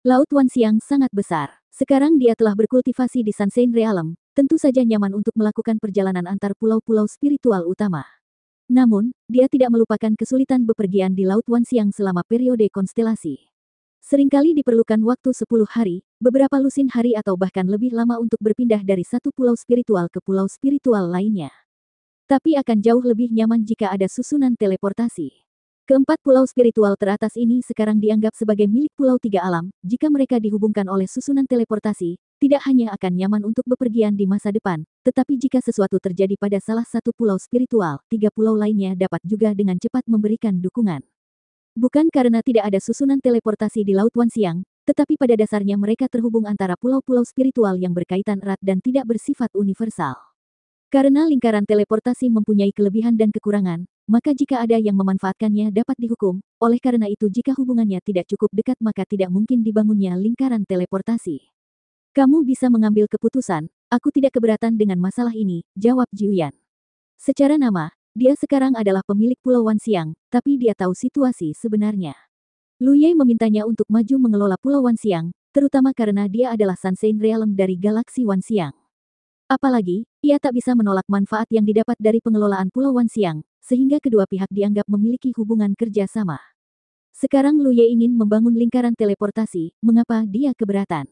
Laut Wanxiang sangat besar. Sekarang dia telah berkultivasi di Sunshine Realm, tentu saja nyaman untuk melakukan perjalanan antar pulau-pulau spiritual utama. Namun, dia tidak melupakan kesulitan bepergian di Laut Wanxiang selama periode konstelasi. Seringkali diperlukan waktu 10 hari, beberapa lusin hari atau bahkan lebih lama untuk berpindah dari satu pulau spiritual ke pulau spiritual lainnya. Tapi akan jauh lebih nyaman jika ada susunan teleportasi. Keempat pulau spiritual teratas ini sekarang dianggap sebagai milik Pulau Tiga Alam. Jika mereka dihubungkan oleh susunan teleportasi, tidak hanya akan nyaman untuk bepergian di masa depan, tetapi jika sesuatu terjadi pada salah satu pulau spiritual, 3 pulau lainnya dapat juga dengan cepat memberikan dukungan. Bukan karena tidak ada susunan teleportasi di Laut Wanxiang, tetapi pada dasarnya mereka terhubung antara pulau-pulau spiritual yang berkaitan erat dan tidak bersifat universal. Karena lingkaran teleportasi mempunyai kelebihan dan kekurangan, maka jika ada yang memanfaatkannya dapat dihukum. Oleh karena itu jika hubungannya tidak cukup dekat maka tidak mungkin dibangunnya lingkaran teleportasi. Kamu bisa mengambil keputusan, aku tidak keberatan dengan masalah ini, jawab Jiuyan. Secara nama, dia sekarang adalah pemilik Pulau Wanxiang, tapi dia tahu situasi sebenarnya. Lu Ye memintanya untuk maju mengelola Pulau Wanxiang, terutama karena dia adalah Sunshine Realm dari galaksi Wanxiang. Apalagi, ia tak bisa menolak manfaat yang didapat dari pengelolaan Pulau Wanxiang, sehingga kedua pihak dianggap memiliki hubungan kerja sama. Sekarang Lu Ye ingin membangun lingkaran teleportasi, mengapa dia keberatan?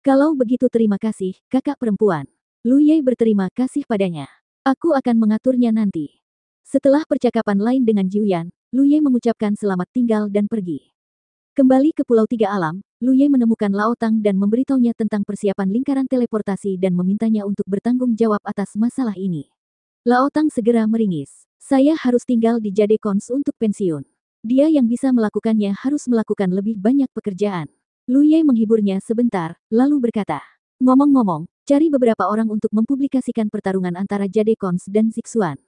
Kalau begitu terima kasih, kakak perempuan. Lu Ye berterima kasih padanya. Aku akan mengaturnya nanti. Setelah percakapan lain dengan Jiuyan, Lu Ye mengucapkan selamat tinggal dan pergi. Kembali ke Pulau Tiga Alam, Lu Ye menemukan Lao Tang dan memberitahunya tentang persiapan lingkaran teleportasi dan memintanya untuk bertanggung jawab atas masalah ini. Lao Tang segera meringis. Saya harus tinggal di Jade Cons untuk pensiun. Dia yang bisa melakukannya harus melakukan lebih banyak pekerjaan. Lu Ye menghiburnya sebentar, lalu berkata, ngomong-ngomong, cari beberapa orang untuk mempublikasikan pertarungan antara Jade Cons dan Zixuan.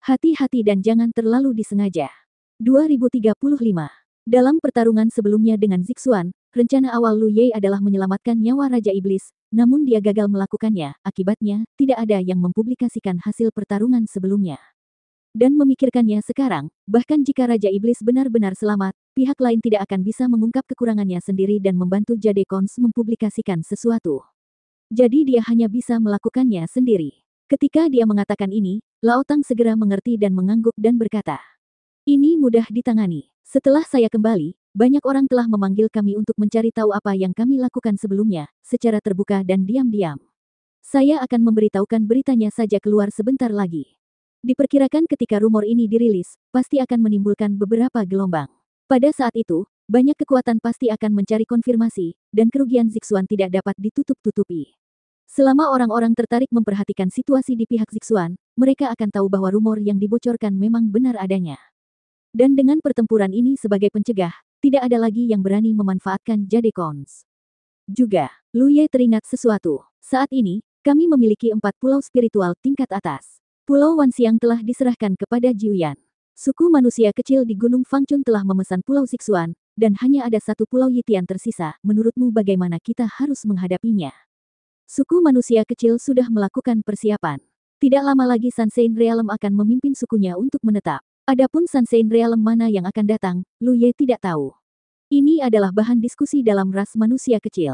Hati-hati dan jangan terlalu disengaja. 2035. Dalam pertarungan sebelumnya dengan Zixuan, rencana awal Lu Ye adalah menyelamatkan nyawa Raja Iblis, namun dia gagal melakukannya, akibatnya, tidak ada yang mempublikasikan hasil pertarungan sebelumnya. Dan memikirkannya sekarang, bahkan jika Raja Iblis benar-benar selamat, pihak lain tidak akan bisa mengungkap kekurangannya sendiri dan membantu Jade Cons mempublikasikan sesuatu. Jadi dia hanya bisa melakukannya sendiri. Ketika dia mengatakan ini, Lao Tang segera mengerti dan mengangguk dan berkata, ini mudah ditangani. Setelah saya kembali, banyak orang telah memanggil kami untuk mencari tahu apa yang kami lakukan sebelumnya, secara terbuka dan diam-diam. Saya akan memberitahukan beritanya saja keluar sebentar lagi. Diperkirakan ketika rumor ini dirilis, pasti akan menimbulkan beberapa gelombang. Pada saat itu, banyak kekuatan pasti akan mencari konfirmasi, dan kerugian Zixuan tidak dapat ditutup-tutupi. Selama orang-orang tertarik memperhatikan situasi di pihak Zixuan, mereka akan tahu bahwa rumor yang dibocorkan memang benar adanya. Dan dengan pertempuran ini sebagai pencegah, tidak ada lagi yang berani memanfaatkan Jade Cons. Juga, Lu Ye teringat sesuatu. Saat ini, kami memiliki 4 pulau spiritual tingkat atas. Pulau Wanxiang telah diserahkan kepada Jiuyan. Suku manusia kecil di Gunung Fangchun telah memesan Pulau Zixuan, dan hanya ada satu Pulau Yitian tersisa. Menurutmu bagaimana kita harus menghadapinya? Suku manusia kecil sudah melakukan persiapan. Tidak lama lagi Sunshine Realm akan memimpin sukunya untuk menetap. Adapun Sunshine Realm mana yang akan datang, Lu Ye tidak tahu. Ini adalah bahan diskusi dalam ras manusia kecil.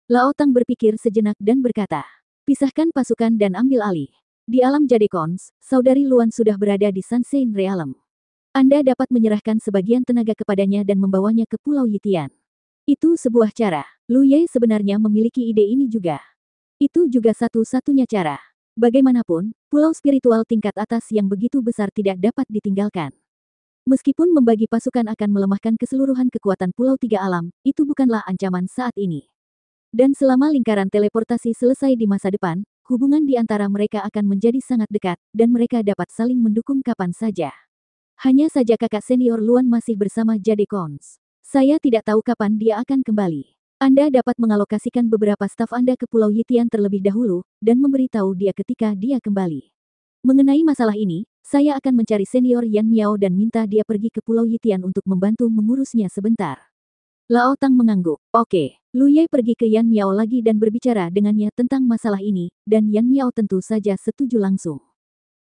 Lao Tang berpikir sejenak dan berkata, pisahkan pasukan dan ambil alih. Di alam Jade Cons, saudari Luan sudah berada di Sunshine Realm. Anda dapat menyerahkan sebagian tenaga kepadanya dan membawanya ke Pulau Yitian. Itu sebuah cara. Lu Ye sebenarnya memiliki ide ini juga. Itu juga satu-satunya cara. Bagaimanapun, pulau spiritual tingkat atas yang begitu besar tidak dapat ditinggalkan. Meskipun membagi pasukan akan melemahkan keseluruhan kekuatan Pulau Tiga Alam, itu bukanlah ancaman saat ini. Dan selama lingkaran teleportasi selesai di masa depan, hubungan di antara mereka akan menjadi sangat dekat, dan mereka dapat saling mendukung kapan saja. Hanya saja kakak senior Luan masih bersama Jade Cons. Saya tidak tahu kapan dia akan kembali. Anda dapat mengalokasikan beberapa staf Anda ke Pulau Yitian terlebih dahulu, dan memberitahu dia ketika dia kembali. Mengenai masalah ini, saya akan mencari senior Yan Miao dan minta dia pergi ke Pulau Yitian untuk membantu mengurusnya sebentar. Lao Tang mengangguk. Oke, Lu Ye pergi ke Yan Miao lagi dan berbicara dengannya tentang masalah ini, dan Yan Miao tentu saja setuju langsung.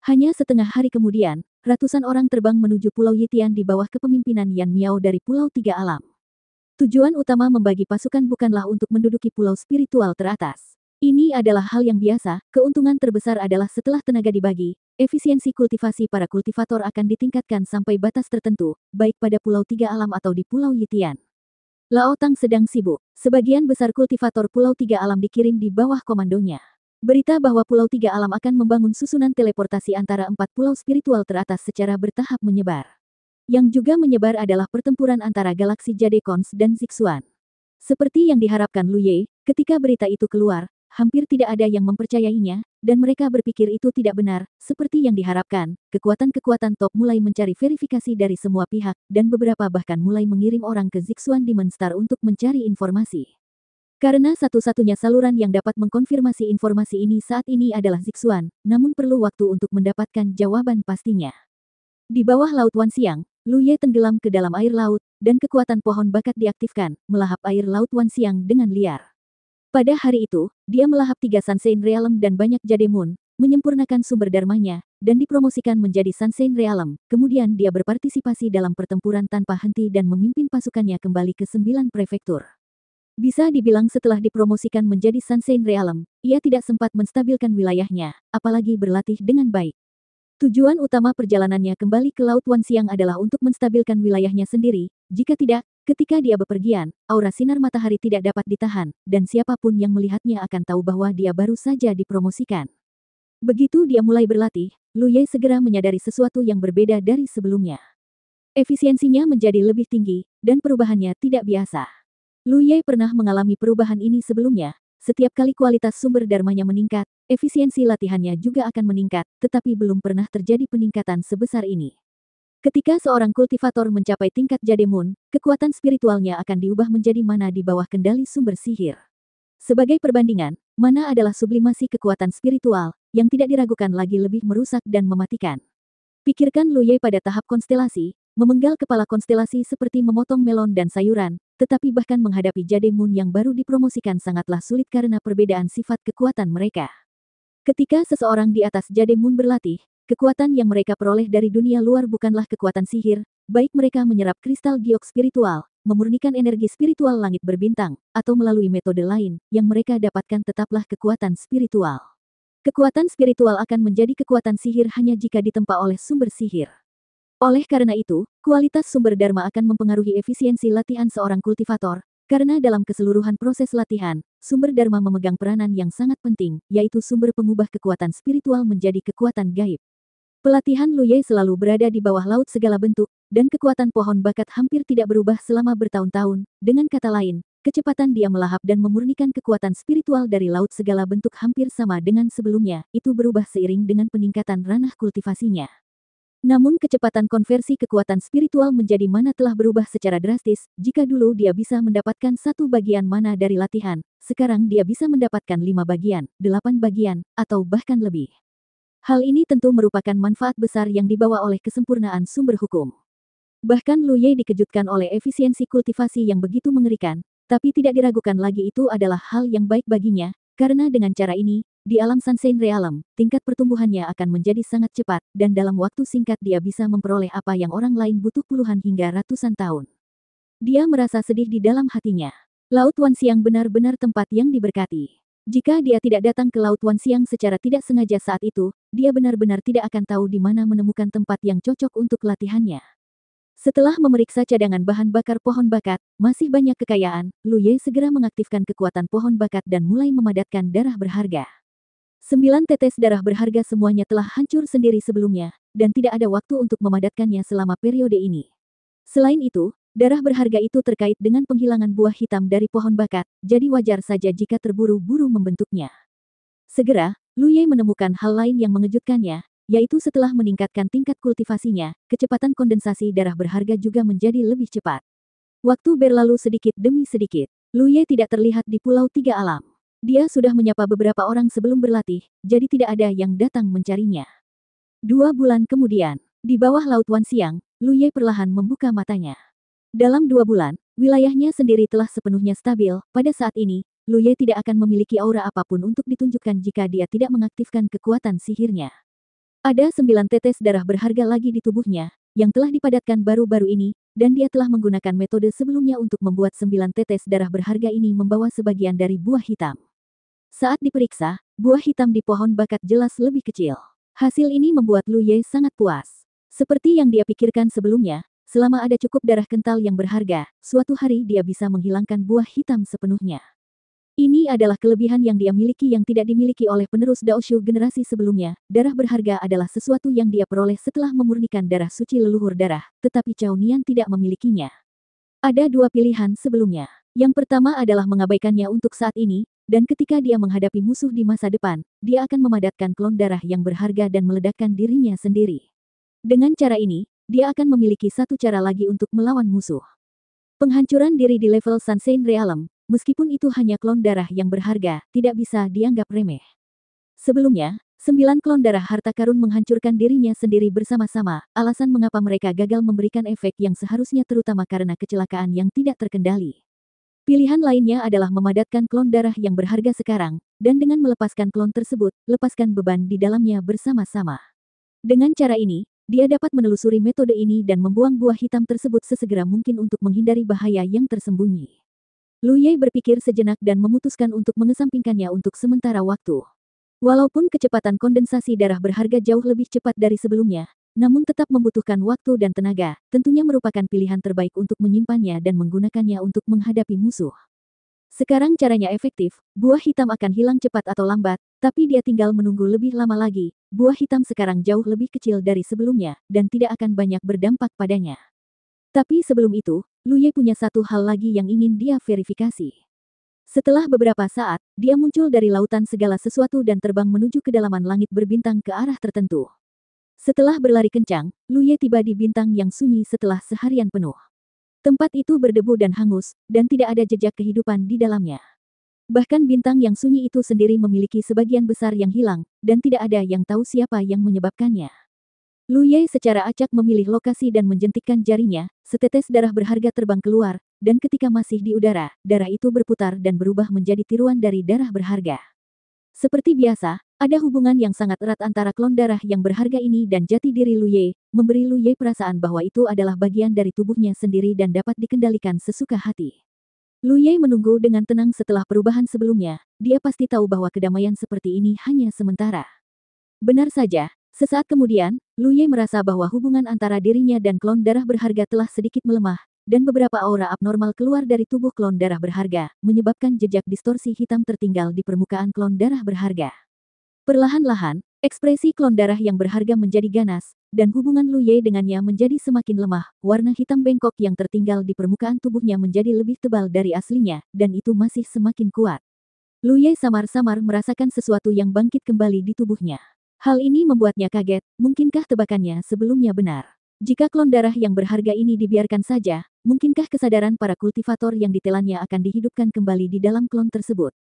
Hanya setengah hari kemudian, ratusan orang terbang menuju Pulau Yitian di bawah kepemimpinan Yan Miao dari Pulau Tiga Alam. Tujuan utama membagi pasukan bukanlah untuk menduduki pulau spiritual teratas. Ini adalah hal yang biasa, keuntungan terbesar adalah setelah tenaga dibagi, efisiensi kultivasi para kultivator akan ditingkatkan sampai batas tertentu, baik pada Pulau Tiga Alam atau di Pulau Yitian. Lao Tang sedang sibuk, sebagian besar kultivator Pulau Tiga Alam dikirim di bawah komandonya. Berita bahwa Pulau Tiga Alam akan membangun susunan teleportasi antara 4 pulau spiritual teratas secara bertahap menyebar. Yang juga menyebar adalah pertempuran antara galaksi Jade Cons dan Zixuan. Seperti yang diharapkan Lu Ye, ketika berita itu keluar, hampir tidak ada yang mempercayainya, dan mereka berpikir itu tidak benar. Seperti yang diharapkan, kekuatan-kekuatan top mulai mencari verifikasi dari semua pihak, dan beberapa bahkan mulai mengirim orang ke Zixuan Demon Star untuk mencari informasi. Karena satu-satunya saluran yang dapat mengkonfirmasi informasi ini saat ini adalah Zixuan, namun perlu waktu untuk mendapatkan jawaban pastinya. Di bawah Laut Wanxiang, Lu Ye tenggelam ke dalam air laut, dan kekuatan pohon bakat diaktifkan, melahap air Laut Wanxiang dengan liar. Pada hari itu, dia melahap 3 Sunshine Realm dan banyak Jade Moon, menyempurnakan sumber dharmanya, dan dipromosikan menjadi Sunshine Realm. Kemudian dia berpartisipasi dalam pertempuran tanpa henti dan memimpin pasukannya kembali ke 9 prefektur. Bisa dibilang setelah dipromosikan menjadi Sunshine Realm, ia tidak sempat menstabilkan wilayahnya, apalagi berlatih dengan baik. Tujuan utama perjalanannya kembali ke Laut Wanxiang adalah untuk menstabilkan wilayahnya sendiri. Jika tidak, ketika dia bepergian, aura sinar matahari tidak dapat ditahan, dan siapapun yang melihatnya akan tahu bahwa dia baru saja dipromosikan. Begitu dia mulai berlatih, Lu Ye segera menyadari sesuatu yang berbeda dari sebelumnya. Efisiensinya menjadi lebih tinggi, dan perubahannya tidak biasa. Lu Ye pernah mengalami perubahan ini sebelumnya. Setiap kali kualitas sumber dharmanya meningkat, efisiensi latihannya juga akan meningkat, tetapi belum pernah terjadi peningkatan sebesar ini. Ketika seorang kultivator mencapai tingkat Jade Moon, kekuatan spiritualnya akan diubah menjadi mana di bawah kendali sumber sihir. Sebagai perbandingan, mana adalah sublimasi kekuatan spiritual, yang tidak diragukan lagi lebih merusak dan mematikan. Pikirkan Lu Ye pada tahap konstelasi, memenggal kepala konstelasi seperti memotong melon dan sayuran, tetapi bahkan menghadapi Jade Moon yang baru dipromosikan sangatlah sulit karena perbedaan sifat kekuatan mereka. Ketika seseorang di atas Jade Moon berlatih, kekuatan yang mereka peroleh dari dunia luar bukanlah kekuatan sihir, baik mereka menyerap kristal giok spiritual, memurnikan energi spiritual langit berbintang, atau melalui metode lain, yang mereka dapatkan tetaplah kekuatan spiritual. Kekuatan spiritual akan menjadi kekuatan sihir hanya jika ditempa oleh sumber sihir. Oleh karena itu, kualitas sumber dharma akan mempengaruhi efisiensi latihan seorang kultivator, karena dalam keseluruhan proses latihan, sumber dharma memegang peranan yang sangat penting, yaitu sumber pengubah kekuatan spiritual menjadi kekuatan gaib. Pelatihan Lu Ye selalu berada di bawah laut segala bentuk, dan kekuatan pohon bakat hampir tidak berubah selama bertahun-tahun. Dengan kata lain, kecepatan dia melahap dan memurnikan kekuatan spiritual dari laut segala bentuk hampir sama dengan sebelumnya, itu berubah seiring dengan peningkatan ranah kultivasinya. Namun kecepatan konversi kekuatan spiritual menjadi mana telah berubah secara drastis. Jika dulu dia bisa mendapatkan 1 bagian mana dari latihan, sekarang dia bisa mendapatkan 5 bagian, 8 bagian, atau bahkan lebih. Hal ini tentu merupakan manfaat besar yang dibawa oleh kesempurnaan sumber hukum. Bahkan Lu Ye dikejutkan oleh efisiensi kultivasi yang begitu mengerikan, tapi tidak diragukan lagi itu adalah hal yang baik baginya, karena dengan cara ini, di alam Sunshine Realm, tingkat pertumbuhannya akan menjadi sangat cepat, dan dalam waktu singkat dia bisa memperoleh apa yang orang lain butuh puluhan hingga ratusan tahun. Dia merasa sedih di dalam hatinya. Laut Wanxiang benar-benar tempat yang diberkati. Jika dia tidak datang ke Laut Wanxiang secara tidak sengaja saat itu, dia benar-benar tidak akan tahu di mana menemukan tempat yang cocok untuk latihannya. Setelah memeriksa cadangan bahan bakar pohon bakat, masih banyak kekayaan, Lu Ye segera mengaktifkan kekuatan pohon bakat dan mulai memadatkan darah berharga. 9 tetes darah berharga semuanya telah hancur sendiri sebelumnya, dan tidak ada waktu untuk memadatkannya selama periode ini. Selain itu, darah berharga itu terkait dengan penghilangan buah hitam dari pohon bakat, jadi wajar saja jika terburu-buru membentuknya. Segera, Lu Ye menemukan hal lain yang mengejutkannya, yaitu setelah meningkatkan tingkat kultivasinya, kecepatan kondensasi darah berharga juga menjadi lebih cepat. Waktu berlalu sedikit demi sedikit. Lu Ye tidak terlihat di Pulau Tiga Alam. Dia sudah menyapa beberapa orang sebelum berlatih, jadi tidak ada yang datang mencarinya. 2 bulan kemudian, di bawah Laut Wanxiang, Lu Ye perlahan membuka matanya. Dalam 2 bulan, wilayahnya sendiri telah sepenuhnya stabil. Pada saat ini, Lu Ye tidak akan memiliki aura apapun untuk ditunjukkan jika dia tidak mengaktifkan kekuatan sihirnya. Ada 9 tetes darah berharga lagi di tubuhnya, yang telah dipadatkan baru-baru ini, dan dia telah menggunakan metode sebelumnya untuk membuat 9 tetes darah berharga ini membawa sebagian dari buah hitam. Saat diperiksa, buah hitam di pohon bakat jelas lebih kecil. Hasil ini membuat Lu Ye sangat puas. Seperti yang dia pikirkan sebelumnya, selama ada cukup darah kental yang berharga, suatu hari dia bisa menghilangkan buah hitam sepenuhnya. Ini adalah kelebihan yang dia miliki yang tidak dimiliki oleh penerus Daoshu generasi sebelumnya. Darah berharga adalah sesuatu yang dia peroleh setelah memurnikan darah suci leluhur darah, tetapi Cao Nian tidak memilikinya. Ada 2 pilihan sebelumnya. Yang pertama adalah mengabaikannya untuk saat ini, dan ketika dia menghadapi musuh di masa depan, dia akan memadatkan klon darah yang berharga dan meledakkan dirinya sendiri. Dengan cara ini, dia akan memiliki satu cara lagi untuk melawan musuh. Penghancuran diri di level Sansein Realm, meskipun itu hanya klon darah yang berharga, tidak bisa dianggap remeh. Sebelumnya, 9 klon darah harta karun menghancurkan dirinya sendiri bersama-sama, alasan mengapa mereka gagal memberikan efek yang seharusnya terutama karena kecelakaan yang tidak terkendali. Pilihan lainnya adalah memadatkan klon darah yang berharga sekarang, dan dengan melepaskan klon tersebut, lepaskan beban di dalamnya bersama-sama. Dengan cara ini, dia dapat menelusuri metode ini dan membuang buah hitam tersebut sesegera mungkin untuk menghindari bahaya yang tersembunyi. Lu Ye berpikir sejenak dan memutuskan untuk mengesampingkannya untuk sementara waktu. Walaupun kecepatan kondensasi darah berharga jauh lebih cepat dari sebelumnya, namun tetap membutuhkan waktu dan tenaga, tentunya merupakan pilihan terbaik untuk menyimpannya dan menggunakannya untuk menghadapi musuh. Sekarang caranya efektif, buah hitam akan hilang cepat atau lambat, tapi dia tinggal menunggu lebih lama lagi. Buah hitam sekarang jauh lebih kecil dari sebelumnya, dan tidak akan banyak berdampak padanya. Tapi sebelum itu, Lu Ye punya satu hal lagi yang ingin dia verifikasi. Setelah beberapa saat, dia muncul dari lautan segala sesuatu dan terbang menuju kedalaman langit berbintang ke arah tertentu. Setelah berlari kencang, Lu Ye tiba di bintang yang sunyi setelah seharian penuh. Tempat itu berdebu dan hangus, dan tidak ada jejak kehidupan di dalamnya. Bahkan bintang yang sunyi itu sendiri memiliki sebagian besar yang hilang, dan tidak ada yang tahu siapa yang menyebabkannya. Lu Ye secara acak memilih lokasi dan menjentikkan jarinya, setetes darah berharga terbang keluar, dan ketika masih di udara, darah itu berputar dan berubah menjadi tiruan dari darah berharga. Seperti biasa, ada hubungan yang sangat erat antara klon darah yang berharga ini dan jati diri Lu Ye, memberi Lu Ye perasaan bahwa itu adalah bagian dari tubuhnya sendiri dan dapat dikendalikan sesuka hati. Lu Ye menunggu dengan tenang setelah perubahan sebelumnya, dia pasti tahu bahwa kedamaian seperti ini hanya sementara. Benar saja, sesaat kemudian, Lu Ye merasa bahwa hubungan antara dirinya dan klon darah berharga telah sedikit melemah, dan beberapa aura abnormal keluar dari tubuh klon darah berharga, menyebabkan jejak distorsi hitam tertinggal di permukaan klon darah berharga. Perlahan-lahan, ekspresi klon darah yang berharga menjadi ganas, dan hubungan Lu Ye dengannya menjadi semakin lemah. Warna hitam bengkok yang tertinggal di permukaan tubuhnya menjadi lebih tebal dari aslinya, dan itu masih semakin kuat. Lu Ye samar-samar merasakan sesuatu yang bangkit kembali di tubuhnya. Hal ini membuatnya kaget, mungkinkah tebakannya sebelumnya benar? Jika klon darah yang berharga ini dibiarkan saja, mungkinkah kesadaran para kultivator yang ditelannya akan dihidupkan kembali di dalam klon tersebut?